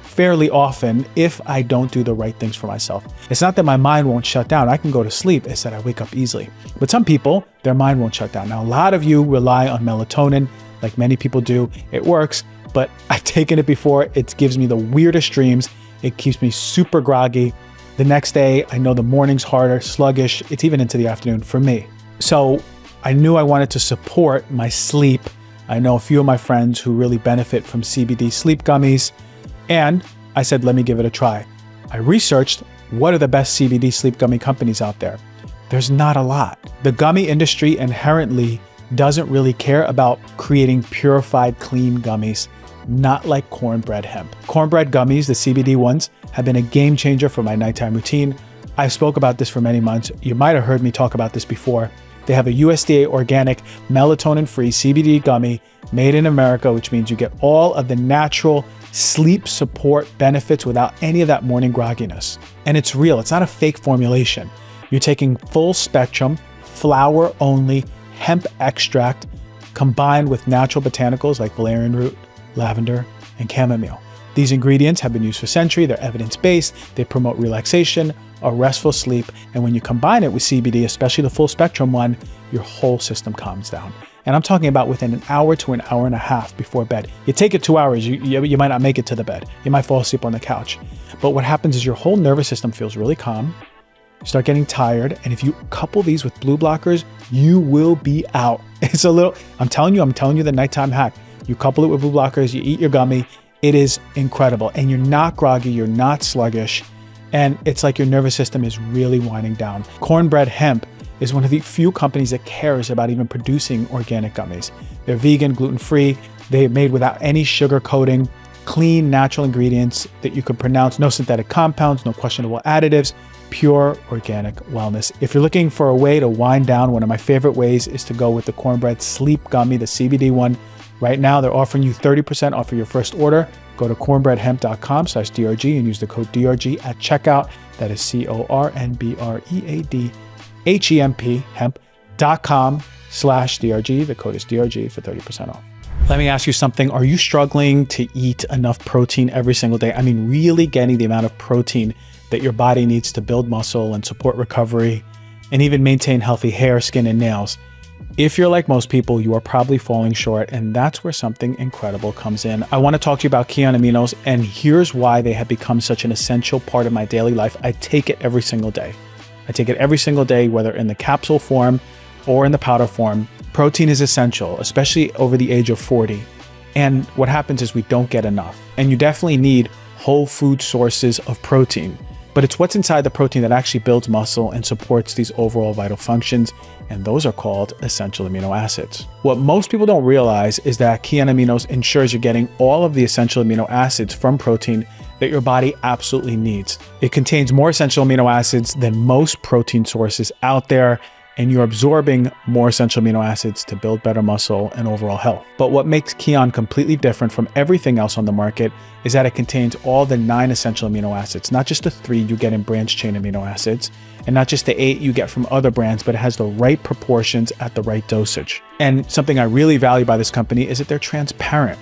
fairly often if I don't do the right things for myself. It's not that my mind won't shut down. I can go to sleep. It's that I wake up easily. But some people, their mind won't shut down. Now, a lot of you rely on melatonin, like many people do. It works, but I've taken it before. It gives me the weirdest dreams. It keeps me super groggy. The next day, I know the morning's harder, sluggish. It's even into the afternoon for me. So I knew I wanted to support my sleep. I know a few of my friends who really benefit from CBD sleep gummies. And I said, let me give it a try. I researched what are the best CBD sleep gummy companies out there. There's not a lot. The gummy industry inherently doesn't really care about creating purified, clean gummies, not like cornbread hemp. Cornbread gummies, the CBD ones, have been a game changer for my nighttime routine. I spoke about this for many months. You might have heard me talk about this before. They have a USDA organic, melatonin-free CBD gummy made in America, which means you get all of the natural sleep support benefits without any of that morning grogginess. And it's real. It's not a fake formulation. You're taking full spectrum, flower only hemp extract combined with natural botanicals like valerian root, lavender, and chamomile. These ingredients have been used for centuries. They're evidence-based. They promote relaxation, a restful sleep. And when you combine it with CBD, especially the full spectrum one, your whole system calms down. And I'm talking about within an hour to an hour and a half before bed. You take it 2 hours, you might not make it to the bed. You might fall asleep on the couch. But what happens is your whole nervous system feels really calm. You start getting tired. And if you couple these with blue blockers, you will be out. It's a little, I'm telling you the nighttime hack. You couple it with blue blockers, you eat your gummy. It is incredible. And you're not groggy, you're not sluggish. And it's like your nervous system is really winding down. Cornbread Hemp is one of the few companies that cares about even producing organic gummies. They're vegan, gluten-free. They're made without any sugar coating, clean, natural ingredients that you can pronounce, no synthetic compounds, no questionable additives, pure organic wellness. If you're looking for a way to wind down, one of my favorite ways is to go with the Cornbread Sleep Gummy, the CBD one. Right now, they're offering you 30% off of your first order. Go to cornbreadhemp.com/DRG and use the code DRG at checkout. That is CORNBREADHEMP hemp.com/DRG. The code is DRG for 30% off. Let me ask you something. Are you struggling to eat enough protein every single day? I mean, really getting the amount of protein that your body needs to build muscle and support recovery and even maintain healthy hair, skin, and nails. If you're like most people, you are probably falling short, and that's where something incredible comes in. I want to talk to you about Kion aminos, and here's why they have become such an essential part of my daily life. I take it every single day. I take it every single day, whether in the capsule form or in the powder form. Protein is essential, especially over the age of 40. And what happens is we don't get enough. And you definitely need whole food sources of protein. But it's what's inside the protein that actually builds muscle and supports these overall vital functions, and those are called essential amino acids. What most people don't realize is that Kion aminos ensures you're getting all of the essential amino acids from protein that your body absolutely needs. It contains more essential amino acids than most protein sources out there, and you're absorbing more essential amino acids to build better muscle and overall health. But what makes Kion completely different from everything else on the market is that it contains all the 9 essential amino acids, not just the 3 you get in branched chain amino acids, and not just the 8 you get from other brands, but it has the right proportions at the right dosage. And something I really value by this company is that they're transparent.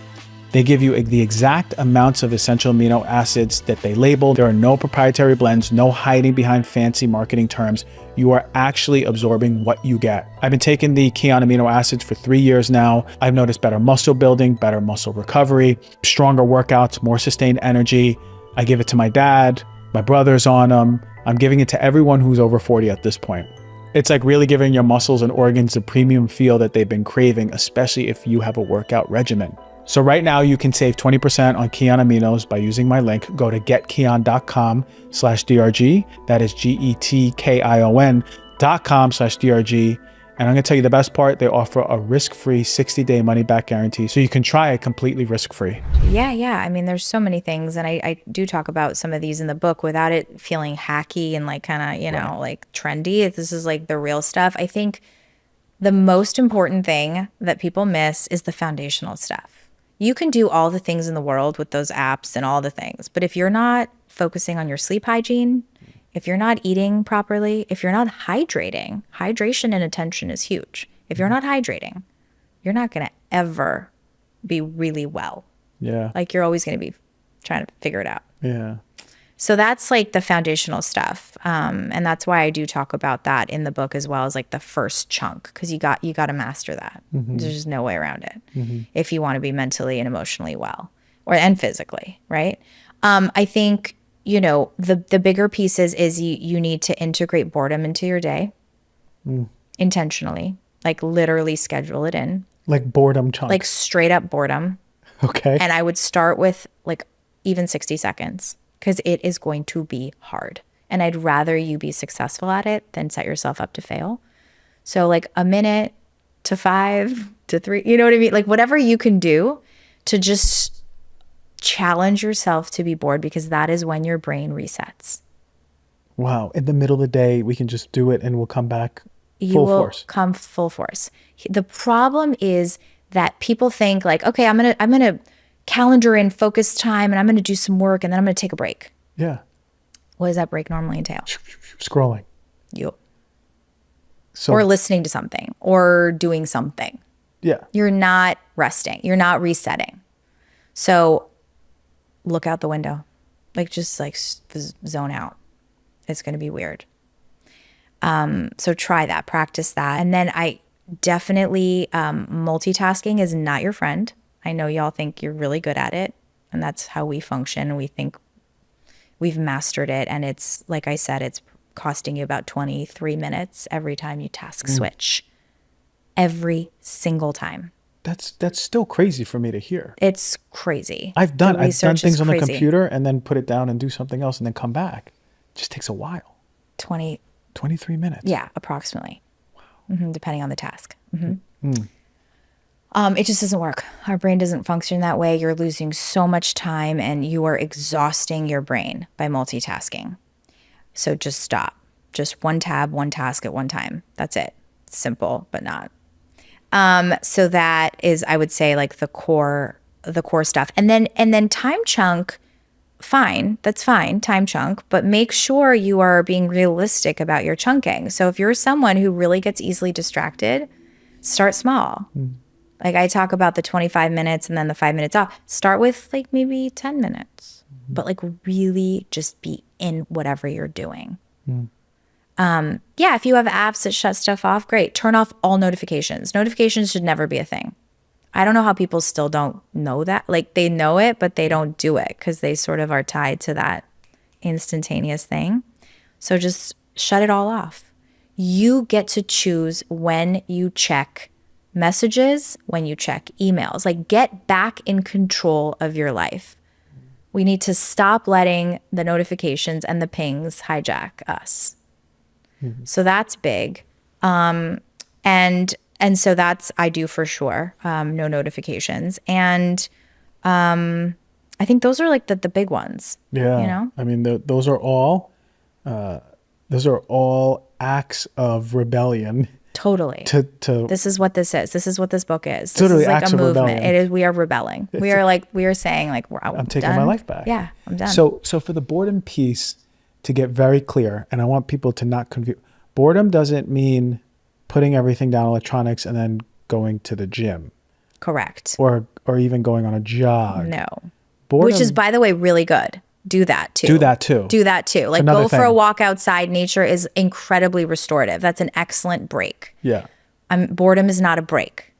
They give you the exact amounts of essential amino acids that they label. There are no proprietary blends, no hiding behind fancy marketing terms. You are actually absorbing what you get. I've been taking the Kion amino acids for 3 years now. I've noticed better muscle building, better muscle recovery, stronger workouts, more sustained energy. I give it to my dad, my brother's on them. I'm giving it to everyone who's over 40 at this point. It's like really giving your muscles and organs the premium feel that they've been craving, especially if you have a workout regimen. So right now you can save 20% on Kion Aminos by using my link. Go to getkion.com/DRG. That is GETKION.com/DRG. And I'm going to tell you the best part, they offer a risk-free 60-day money-back guarantee. So you can try it completely risk-free.
Yeah. I mean, there's so many things. And I do talk about some of these in the book without it feeling hacky and like kind of, like trendy. This is like the real stuff. I think the most important thing that people miss is the foundational stuff. You can do all the things in the world with those apps and all the things. But if you're not focusing on your sleep hygiene, if you're not eating properly, if you're not hydrating, hydration and attention is huge. If you're not hydrating, you're not going to ever be really well.
Yeah.
Like you're always going to be trying to figure it out.
Yeah.
So that's like the foundational stuff. And that's why I do talk about that in the book as well as like the first chunk, because you got to master that. There's just no way around it if you want to be mentally and emotionally well and physically, right? I think the bigger pieces is you need to integrate boredom into your day intentionally, like literally schedule it in.
Like boredom chunks.
Like straight up boredom.
Okay.
And I would start with like even 60 seconds because it is going to be hard. And I'd rather you be successful at it than set yourself up to fail. So like a minute to 5 to 3, you know what I mean? Like whatever you can do to just challenge yourself to be bored, because that is when your brain resets.
Wow. In the middle of the day, we can just do it and we'll come back full force.
Come full force. The problem is that people think like, okay, I'm gonna calendar in focus time and I'm gonna do some work and then I'm gonna take a break.
Yeah.
What does that break normally entail?
Scrolling.
Or listening to something or doing something.
Yeah.
You're not resting. You're not resetting. So look out the window, like just like zone out. It's going to be weird. So try that, practice that. And then I definitely, multitasking is not your friend. I know y'all think you're really good at it and that's how we function. And we think we've mastered it. And it's, like I said, it's costing you about 23 minutes every time you task switch. Every single time.
That's still crazy for me to hear.
It's crazy.
I've done things on the computer and then put it down and do something else and then come back. It just takes a while.
23
minutes.
Yeah, approximately. Wow. Depending on the task. It just doesn't work. Our brain doesn't function that way. You're losing so much time and you are exhausting your brain by multitasking. So just stop. Just one tab, one task at one time. That's it. It's simple, but not. So that is, I would say, like the core stuff. And then time chunk, fine. That's fine, time chunk, but make sure you are being realistic about your chunking. So if you're someone who really gets easily distracted, start small. Like I talk about the 25 minutes and then the 5 minutes off. Start with like maybe 10 minutes, but like really just be in whatever you're doing. If you have apps that shut stuff off, great. Turn off all notifications. Notifications should never be a thing. I don't know how people still don't know that. Like they know it, but they don't do it because they sort of are tied to that instantaneous thing. So just shut it all off. You get to choose when you check messages, when you check emails. Like get back in control of your life. We need to stop letting the notifications and the pings hijack us. So that's big. And so that's, I do for sure, no notifications. And I think those are like the big ones.
Yeah.
You know?
I mean, those are all acts of rebellion.
Totally. This is what this is. This is what this book is. This
totally
is like
acts
a
of
movement.
rebellion.
It is. We are rebelling. We are saying like,
I'm taking
done.
my life back.
Yeah, I'm done.
So for the boredom piece, to get very clear, and I want people to not confuse, boredom doesn't mean putting everything down, electronics, and then going to the gym.
Correct.
Or even going on a jog.
No.
Boredom,
which is, by the way, really good. Do that too. Like go for a walk outside. Nature is incredibly restorative. That's an excellent break.
Yeah.
Boredom is not a break.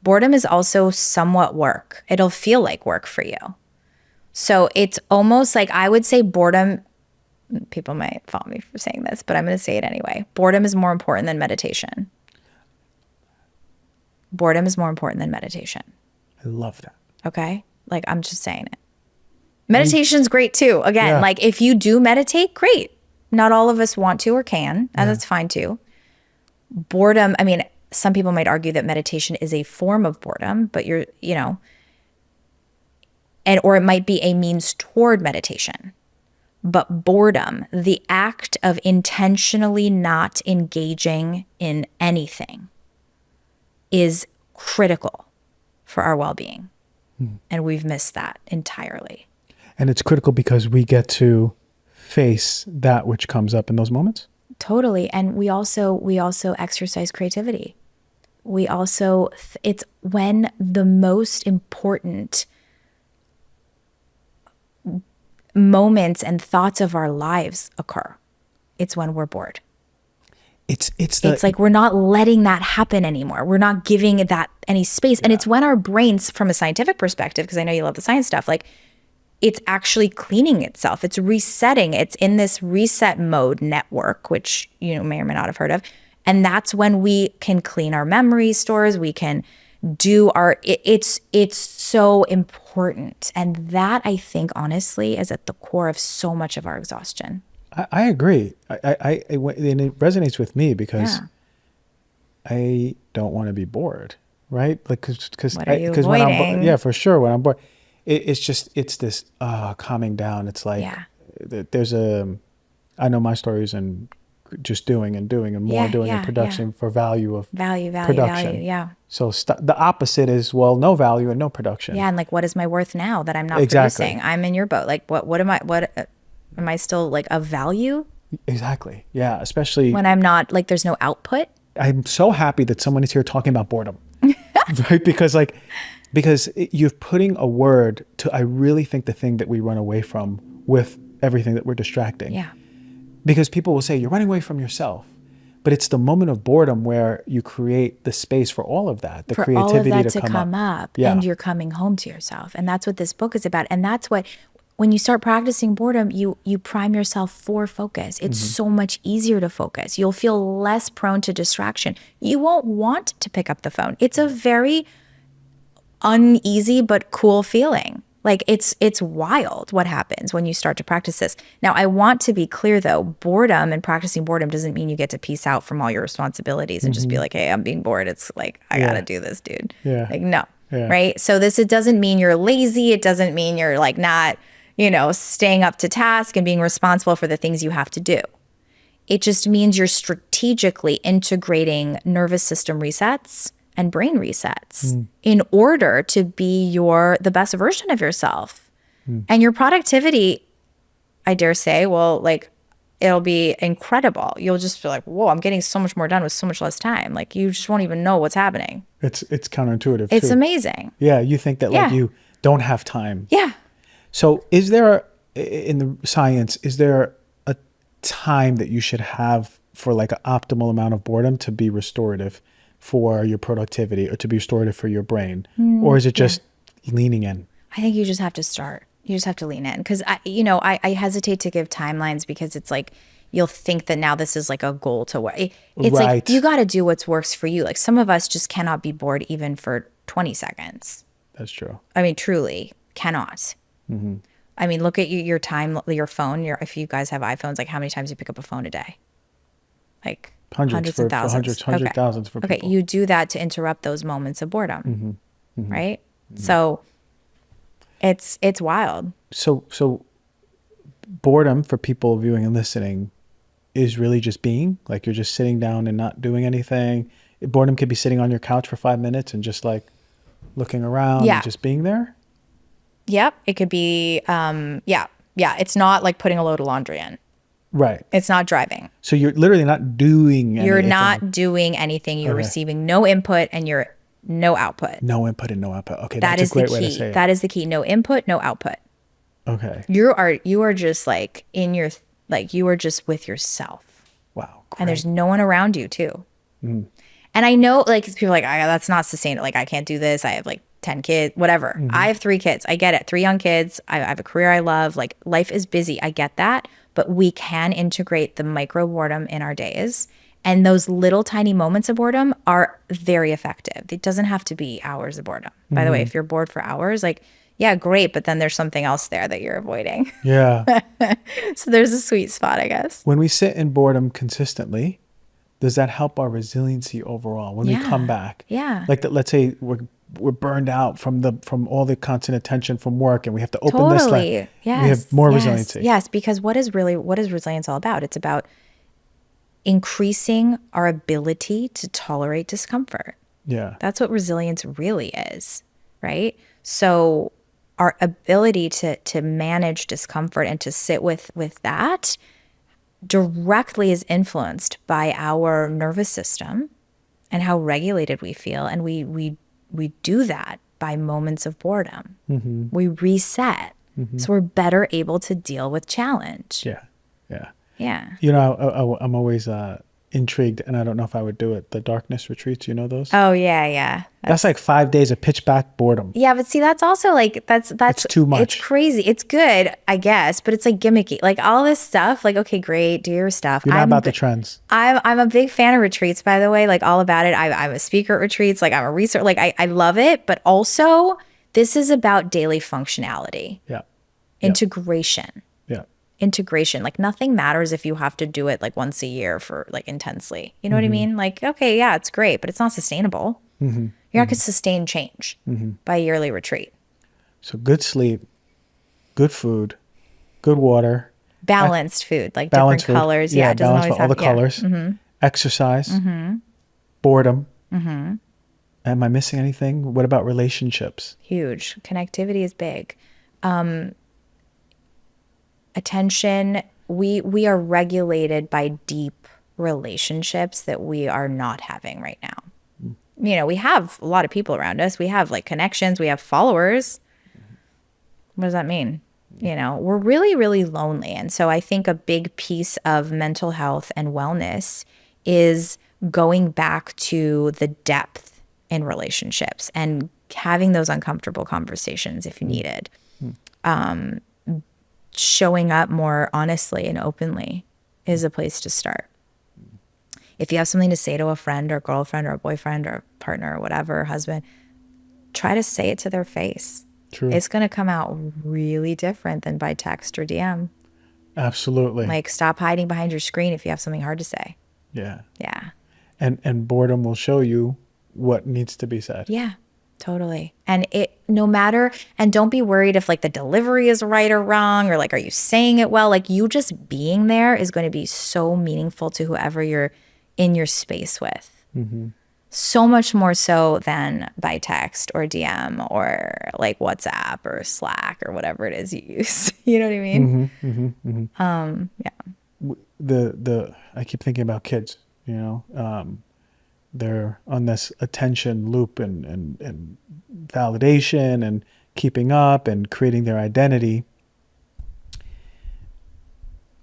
Boredom is also somewhat work. It'll feel like work for you. So it's almost like, I would say boredom, people might fault me for saying this, but I'm going to say it anyway. Boredom is more important than meditation. Boredom is more important than meditation.
I love that.
Okay. Like, I'm just saying it. Meditation's great too. Again, like if you do meditate, great. Not all of us want to or can, and that's fine too. Boredom, I mean, some people might argue that meditation is a form of boredom, but or it might be a means toward meditation. But boredom, the act of intentionally not engaging in anything, is critical for our well-being. And we've missed that entirely.
And it's critical because we get to face that which comes up in those moments.
Totally. And we also exercise creativity. We also, it's when the most important moments and thoughts of our lives occur. It's when we're bored. It's like we're not letting that happen anymore. We're not giving that any space. And it's when our brains, from a scientific perspective, because I know you love the science stuff, like it's actually cleaning itself. It's resetting. It's in this reset mode network, which you may or may not have heard of. And that's when we can clean our memory stores. We can do it's so important. And that, I think, honestly, is at the core of so much of our exhaustion.
I agree. And it resonates with me because I don't want to be bored, right? Like, because when I'm for sure, when I'm bored, it's this calming down. It's like I know my stories and just doing and more doing in production for value production.
Yeah.
So the opposite is, well, no value and no production.
Yeah, and like, what is my worth now that I'm not producing? I'm in your boat. Like, what am I still like of value?
Exactly. Yeah, especially
when I'm not, like, there's no output.
I'm so happy that someone is here talking about boredom, right? Because you're putting a word to, I really think, the thing that we run away from with everything that we're distracting.
Yeah.
Because people will say, you're running away from yourself. But it's the moment of boredom where you create the space for all of that, the creativity
all of that
to come up.
And you're coming home to yourself. And that's what this book is about. And that's what, when you start practicing boredom, you prime yourself for focus. It's so much easier to focus. You'll feel less prone to distraction. You won't want to pick up the phone. It's a very uneasy but cool feeling. Like, it's wild what happens when you start to practice this. Now, I want to be clear though, boredom and practicing boredom doesn't mean you get to peace out from all your responsibilities and just be like, hey, I'm being bored. It's like, I gotta do this, dude.
Yeah.
Like, no. Yeah. Right? So it doesn't mean you're lazy. It doesn't mean you're like not, staying up to task and being responsible for the things you have to do. It just means you're strategically integrating nervous system resets and brain resets in order to be the best version of yourself. And your productivity, I dare say, it'll be incredible. You'll just feel like, whoa, I'm getting so much more done with so much less time. Like, you just won't even know what's happening.
It's counterintuitive.
It's amazing.
Yeah, you think that like you don't have time.
Yeah.
So is there, in the science, is there a time that you should have for like an optimal amount of boredom to be restorative for your productivity or to be restorative for your brain? Or is it just leaning in? I
think you just have to start. You just have to lean in. Because, I hesitate to give timelines because it's like, you'll think that now this is like a goal to what. It's like, you got to do what works for you. Like, some of us just cannot be bored even for 20 seconds.
That's true.
I mean, truly cannot. I mean, look at your time, your phone. If you guys have iPhones, like how many times you pick up a phone a day? Like hundreds and thousands.
Thousands for people.
Okay, you do that to interrupt those moments of boredom, right? So it's wild.
So boredom for people viewing and listening is really just being, like, you're just sitting down and not doing anything. Boredom could be sitting on your couch for 5 minutes and just like looking around and just being there.
Yep. It could be, it's not like putting a load of laundry in.
Right.
It's not driving.
So you're literally not doing anything.
You're not doing anything. You're receiving no input and you're no output.
No input and no output. Okay. That's a great way to say it.
That is the key. No input, no output.
Okay.
You are just like you are just with yourself.
Wow. Great.
And there's no one around you too. And I know, like, people are like, that's not sustainable. Like, I can't do this. I have like 10 kids, whatever. I have 3 kids. I get it. 3 young kids. I have a career I love. Like, life is busy. I get that. but we can integrate the micro boredom in our days. And those little tiny moments of boredom are very effective. It doesn't have to be hours of boredom. By the way, if you're bored for hours, like, yeah, great, but then there's something else there that you're avoiding.
Yeah.
So there's a sweet spot, I guess.
When we sit in boredom consistently, does that help our resiliency overall when we come back?
Yeah.
Like, let's say we're burned out from all the constant attention from work, and we have to open this.
Totally. Yes.
We have more resiliency.
Yes, because what is resilience all about? It's about increasing our ability to tolerate discomfort.
Yeah.
That's what resilience really is, right? So our ability to manage discomfort and to sit with that directly is influenced by our nervous system and how regulated we feel. And we do that by moments of boredom. We reset. So we're better able to deal with challenge.
Yeah. Yeah.
Yeah.
You know, I'm always intrigued, and I don't know if I would do it. The darkness retreats, you know those?
Oh, yeah.
That's like 5 days of pitch black boredom.
Yeah, but see, that's also like, that's
It's too much.
It's crazy. It's good, I guess, but it's like gimmicky. Like all this stuff, like, okay, great, do your stuff.
You're not about the trends.
I'm a big fan of retreats, by the way, like all about it. I'm a speaker at retreats, like I'm a researcher, like I love it, but also this is about daily functionality.
Yeah.
Integration.
Yeah.
Integration. Like nothing matters if you have to do it like once a year for like intensely. You know what I mean? Like, okay, yeah, it's great, but it's not sustainable. You're not going to sustain change by a yearly retreat.
So good sleep, good food, good water.
Balanced food, like
Balanced
different
food.
colors.
Yeah,
Yeah, it doesn't
balanced
always
for all
have
the colors. Exercise, boredom. Am I missing anything? What about relationships?
Huge. Connectivity is big. Attention, we are regulated by deep relationships that we are not having right now. You know, we have a lot of people around us. We have like connections. We have followers. What does that mean? You know, we're really, really lonely. And so I think a big piece of mental health and wellness is going back to the depth in relationships and having those uncomfortable conversations if you needed. Showing up more honestly and openly is a place to start. If you have something to say to a friend or girlfriend or a boyfriend or partner or whatever, husband, try to say it to their face.
True.
It's going to come out really different than by text or DM.
Absolutely.
Like stop hiding behind your screen if you have something hard to say.
Yeah.
Yeah.
And boredom will show you what needs to be said.
Yeah. Totally. And no matter, and don't be worried if like the delivery is right or wrong, or like, are you saying it well? Like you just being there is going to be so meaningful to whoever you're in your space with. So much more so than by text or DM or like WhatsApp or Slack or whatever it is you use. You know what I mean? Yeah.
I keep thinking about kids, you know, they're on this attention loop and validation and keeping up and creating their identity.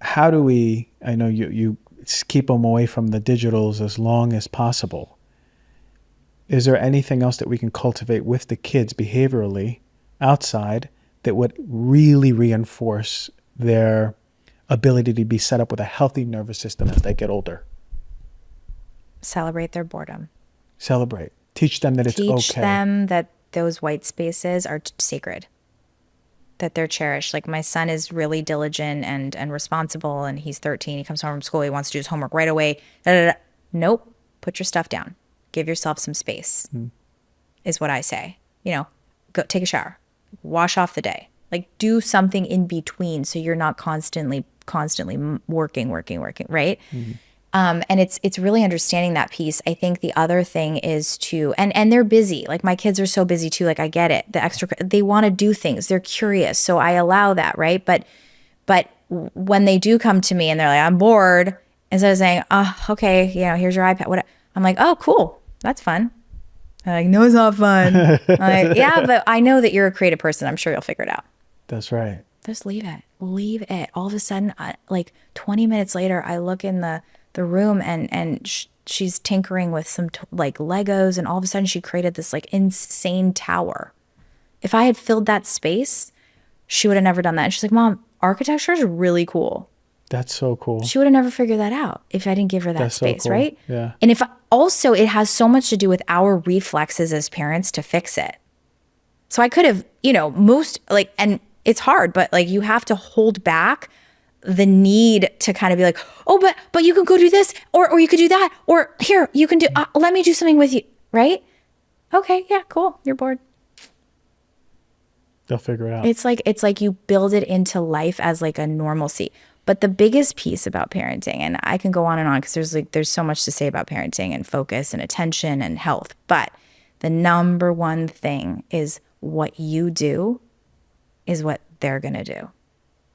How do we, I know you keep them away from the digitals as long as possible. Is there anything else that we can cultivate with the kids behaviorally outside that would really reinforce their ability to be set up with a healthy nervous system as they get older?
Celebrate their boredom.
Celebrate. Teach them that it's okay.
Teach them that those white spaces are sacred, that they're cherished. Like my son is really diligent and responsible, and he's 13. He comes home from school. He wants to do his homework right away. Nope. Put your stuff down. Give yourself some space, is what I say. You know, go take a shower, wash off the day, like do something in between so you're not constantly working, right? And it's really understanding that piece. I think the other thing is to, and they're busy. Like my kids are so busy too. Like I get it. They want to do things. They're curious. So I allow that, right? But when they do come to me and they're like, I'm bored, instead of saying, oh, okay, you know, here's your iPad. What? I'm like, oh, cool. That's fun. They're like, no, it's not fun. I'm like, yeah, but I know that you're a creative person. I'm sure you'll figure it out.
That's right.
Just leave it. Leave it. All of a sudden, like 20 minutes later, I look in the room and she's tinkering with some like Legos, and all of a sudden she created this like insane tower. If I had filled that space, she would have never done that. And she's like, Mom, architecture is really cool.
That's so cool.
She would have never figured that out if I didn't give her that
That's so
space,
cool.
right?
Yeah.
And if also it has so much to do with our reflexes as parents to fix it. So I could have, and it's hard, but like you have to hold back the need to kind of be like, oh, but you can go do this, or you could do that, or here, you can do, let me do something with you, right? Okay, yeah, cool, you're bored.
They'll figure it out.
It's like you build it into life as like a normalcy. But the biggest piece about parenting, and I can go on and on because there's so much to say about parenting and focus and attention and health, but the number one thing is what you do is what they're going to do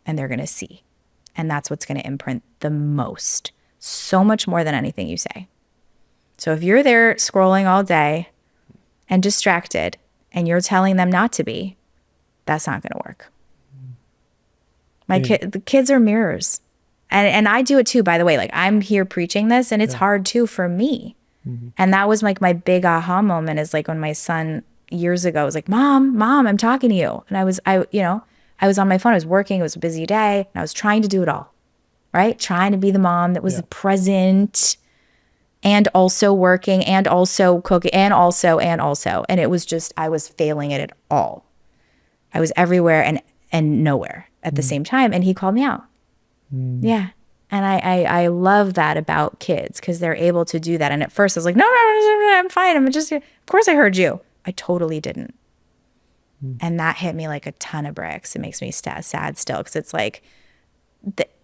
and they're going to see. And that's what's going to imprint the most, so much more than anything you say. So if you're there scrolling all day and distracted and you're telling them not to be, that's not going to work. The kids are mirrors. And I do it too, by the way. Like I'm here preaching this and it's hard too for me. Mm-hmm. And that was like my big aha moment is like when my son years ago was like, Mom, I'm talking to you. And I was on my phone. I was working. It was a busy day. And I was trying to do it all, right? Trying to be the mom that was present and also working and also cooking and also. And it was just, I was failing at it all. I was everywhere and nowhere at the same time. And he called me out. Yeah. And I love that about kids because they're able to do that. And at first I was like, no, I'm fine. I'm just, of course I heard you. I totally didn't. And that hit me like a ton of bricks. It makes me sad still because it's like,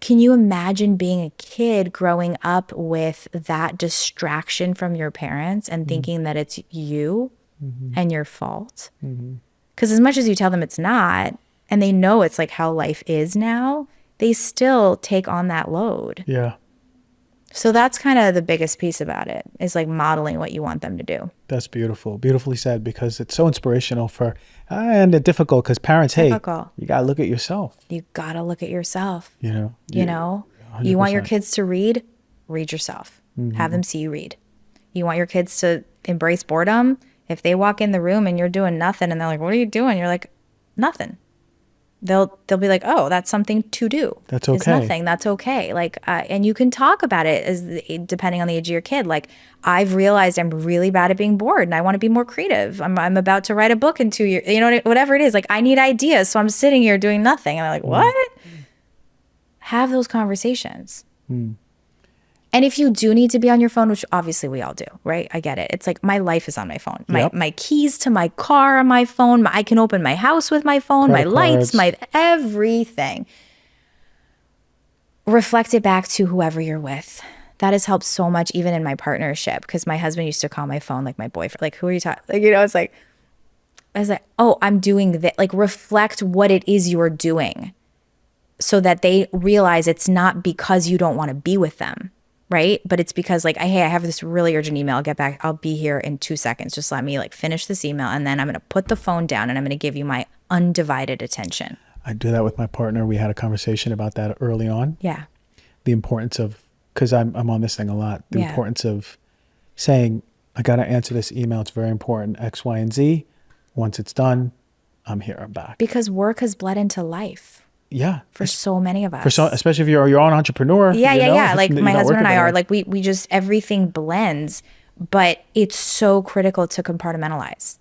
can you imagine being a kid growing up with that distraction from your parents and thinking that it's you and your fault? Because as much as you tell them it's not, and they know it's like how life is now, they still take on that load.
Yeah.
So that's kind of the biggest piece about it is like modeling what you want them to do. That's
beautiful. Beautifully said because it's so inspirational for, and difficult because parents, you got to look at yourself.
You got to look at yourself.
You
100%. Want your kids to read yourself. Have them see you read. You want your kids to embrace boredom. If they walk in the room and you're doing nothing and they're like, what are you doing? You're like, nothing. They'll be like, oh, that's something to do.
That's okay.
It's nothing. That's okay. Like, and you can talk about it depending on the age of your kid. Like, I've realized I'm really bad at being bored and I want to be more creative. I'm about to write a book in 2 years. Whatever it is. Like, I need ideas. So I'm sitting here doing nothing. And I'm like, what? Have those conversations. And if you do need to be on your phone, which obviously we all do, right? I get it. It's like my life is on my phone. My keys to my car on my phone. I can open my house with my phone, my lights, my everything. Reflect it back to whoever you're with. That has helped so much even in my partnership because my husband used to call my phone like my boyfriend. Like, who are you talking? Like, it's like, I was like, oh, I'm doing that. Like, reflect what it is you're doing so that they realize it's not because you don't want to be with them. Right? But it's because like, hey, I have this really urgent email. I'll get back. I'll be here in 2 seconds. Just let me like finish this email. And then I'm going to put the phone down and I'm going to give you my undivided attention.
I do that with my partner. We had a conversation about that early on.
Yeah.
The importance of, because I'm on this thing a lot, the importance of saying, I got to answer this email. It's very important. X, Y, and Z. Once it's done, I'm here. I'm back.
Because work has bled into life.
Yeah.
For so many of us.
Especially if you're an entrepreneur.
Yeah. Like my husband and I are like, we just, everything blends, but it's so critical to compartmentalize.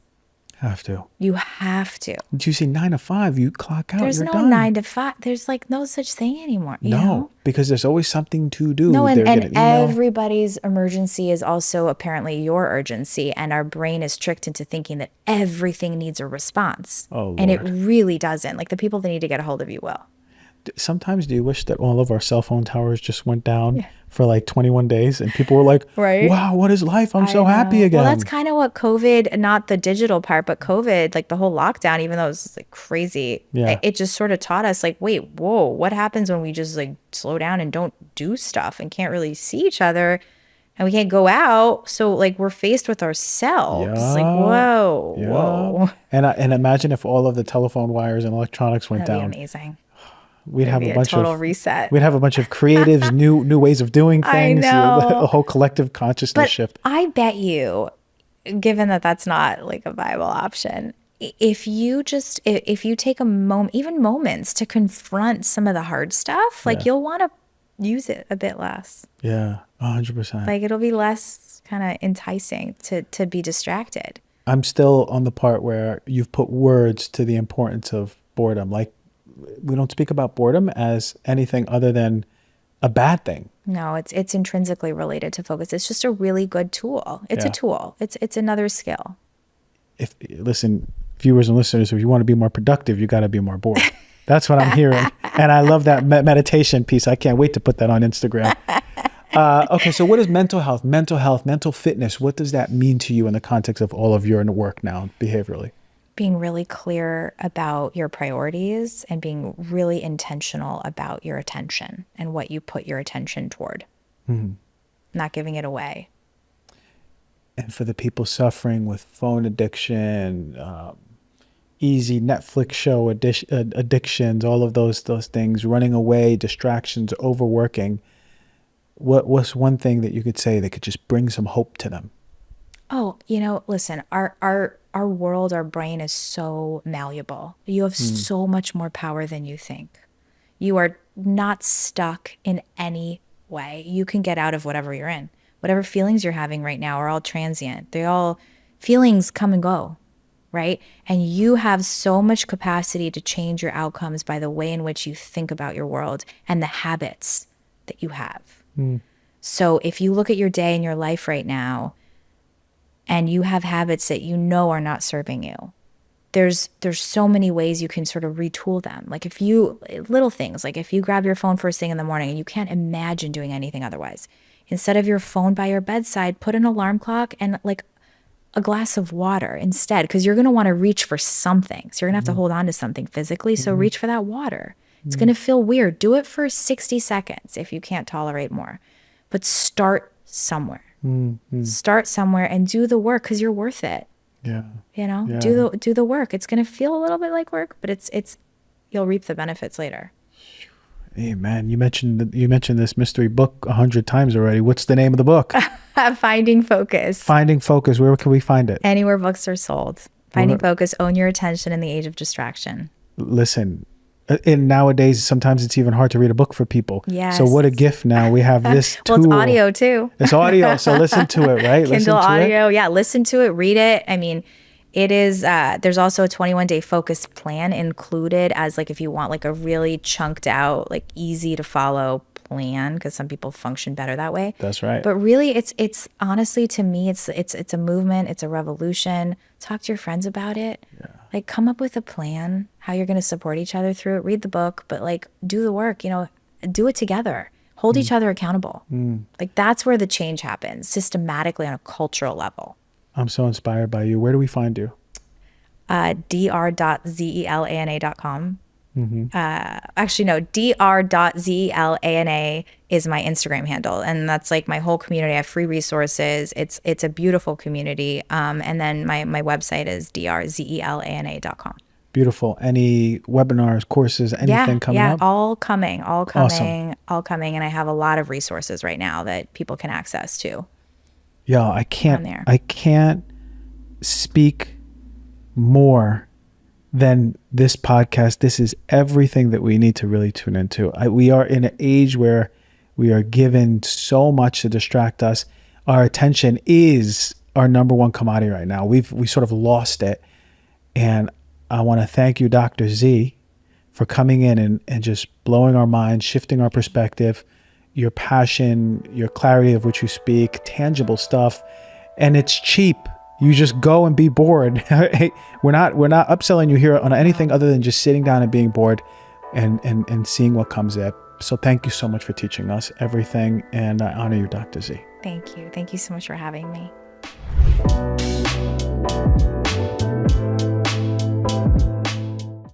Have to.
You have to.
Did you see 9 to 5? You clock out.
There's
you're
no
done.
9 to 5. There's like no such thing anymore. You know?
Because there's always something to do.
No, and everybody's emergency is also apparently your urgency, and our brain is tricked into thinking that everything needs a response.
Oh, Lord.
And it really doesn't. Like the people that need to get a hold of you will.
Sometimes do you wish that all of our cell phone towers just went down for like 21 days and people were like,
right?
Wow, what is life? I'm so happy again.
Well, that's kind of what COVID, not the digital part, but COVID, like the whole lockdown, even though it was like crazy, it just sort of taught us like, wait, whoa, what happens when we just like slow down and don't do stuff and can't really see each other and we can't go out? So like we're faced with ourselves. It's like, whoa.
And imagine if all of the telephone wires and electronics went down.
That'd be amazing.
We'd have a bunch
total reset.
We'd have a bunch of creatives, new ways of doing things.
I know.
A whole collective consciousness shift.
I bet you, given that that's not like a viable option, if you take a moment, even moments to confront some of the hard stuff, like you'll want to use it a bit less.
Yeah, 100%.
Like it'll be less kind of enticing to be distracted.
I'm still on the part where you've put words to the importance of boredom. Like we don't speak about boredom as anything other than a bad thing.
No, it's intrinsically related to focus. It's just a really good tool. It's a tool. It's another skill.
Listen, viewers and listeners, if you want to be more productive, you got to be more bored. That's what I'm hearing. And I love that meditation piece. I can't wait to put that on Instagram. Okay, so what is mental health, mental fitness? What does that mean to you in the context of all of your work now, behaviorally?
Being really clear about your priorities and being really intentional about your attention and what you put your attention toward. Not giving it away.
And for the people suffering with phone addiction, easy Netflix show addictions, all of those things, running away, distractions, overworking, what's one thing that you could say that could just bring some hope to them?
Oh, listen, our world, our brain is so malleable. You have so much more power than you think. You are not stuck in any way. You can get out of whatever you're in. Whatever feelings you're having right now are all transient. Feelings come and go, right? And you have so much capacity to change your outcomes by the way in which you think about your world and the habits that you have. So if you look at your day and your life right now, and you have habits that are not serving you, there's so many ways you can sort of retool them. Like little things, like if you grab your phone first thing in the morning and you can't imagine doing anything otherwise, instead of your phone by your bedside, put an alarm clock and like a glass of water instead, because you're going to want to reach for something. So you're going to have to hold on to something physically. So reach for that water. It's going to feel weird. Do it for 60 seconds if you can't tolerate more, but start somewhere. Start somewhere and do the work, because you're worth it.
Yeah.
Do the work. It's going to feel a little bit like work, but it's you'll reap the benefits later.
Hey man, you mentioned this mystery book 100 times already. What's the name of the book?
Finding Focus.
Finding Focus. Where can we find it?
Anywhere books are sold. Finding Focus. Own your attention in the age of distraction.
Listen, and nowadays, sometimes it's even hard to read a book for people.
Yes.
So what a gift now. We have this tool.
Well, it's audio too.
It's audio, so listen to it, right?
Kindle audio. Yeah, listen to it, read it. I mean, it is, there's also a 21-day focus plan included as like if you want like a really chunked out, like easy to follow plan, because some people function better that way.
That's right.
But really, it's honestly, to me, it's a movement. It's a revolution. Talk to your friends about it. Yeah. Like come up with a plan, how you're going to support each other through it. Read the book, but like do the work, do it together. Hold each other accountable. Like that's where the change happens systematically on a cultural level.
I'm so inspired by you. Where do we find you?
dr.zelana.com. Actually, no, dr.zelana is my Instagram handle. And that's like my whole community. I have free resources. It's a beautiful community. And then my website is drzelana.com.
Beautiful. Any webinars, courses, anything coming up?
Yeah, all coming.
Awesome.
All coming. And I have a lot of resources right now that people can access to.
Yeah, I can't speak more than this podcast. This is everything that we need to really tune into. We are in an age where we are given so much to distract us. Our attention is our number one commodity right now. We sort of lost it. And I want to thank you, Dr. Z, for coming in and just blowing our minds, shifting our perspective, your passion, your clarity of which you speak, tangible stuff. And it's cheap. You just go and be bored. Hey, we're not upselling you here on anything other than just sitting down and being bored and seeing what comes up. So thank you so much for teaching us everything. And I honor you, Dr. Z.
Thank you. Thank you so much for having me.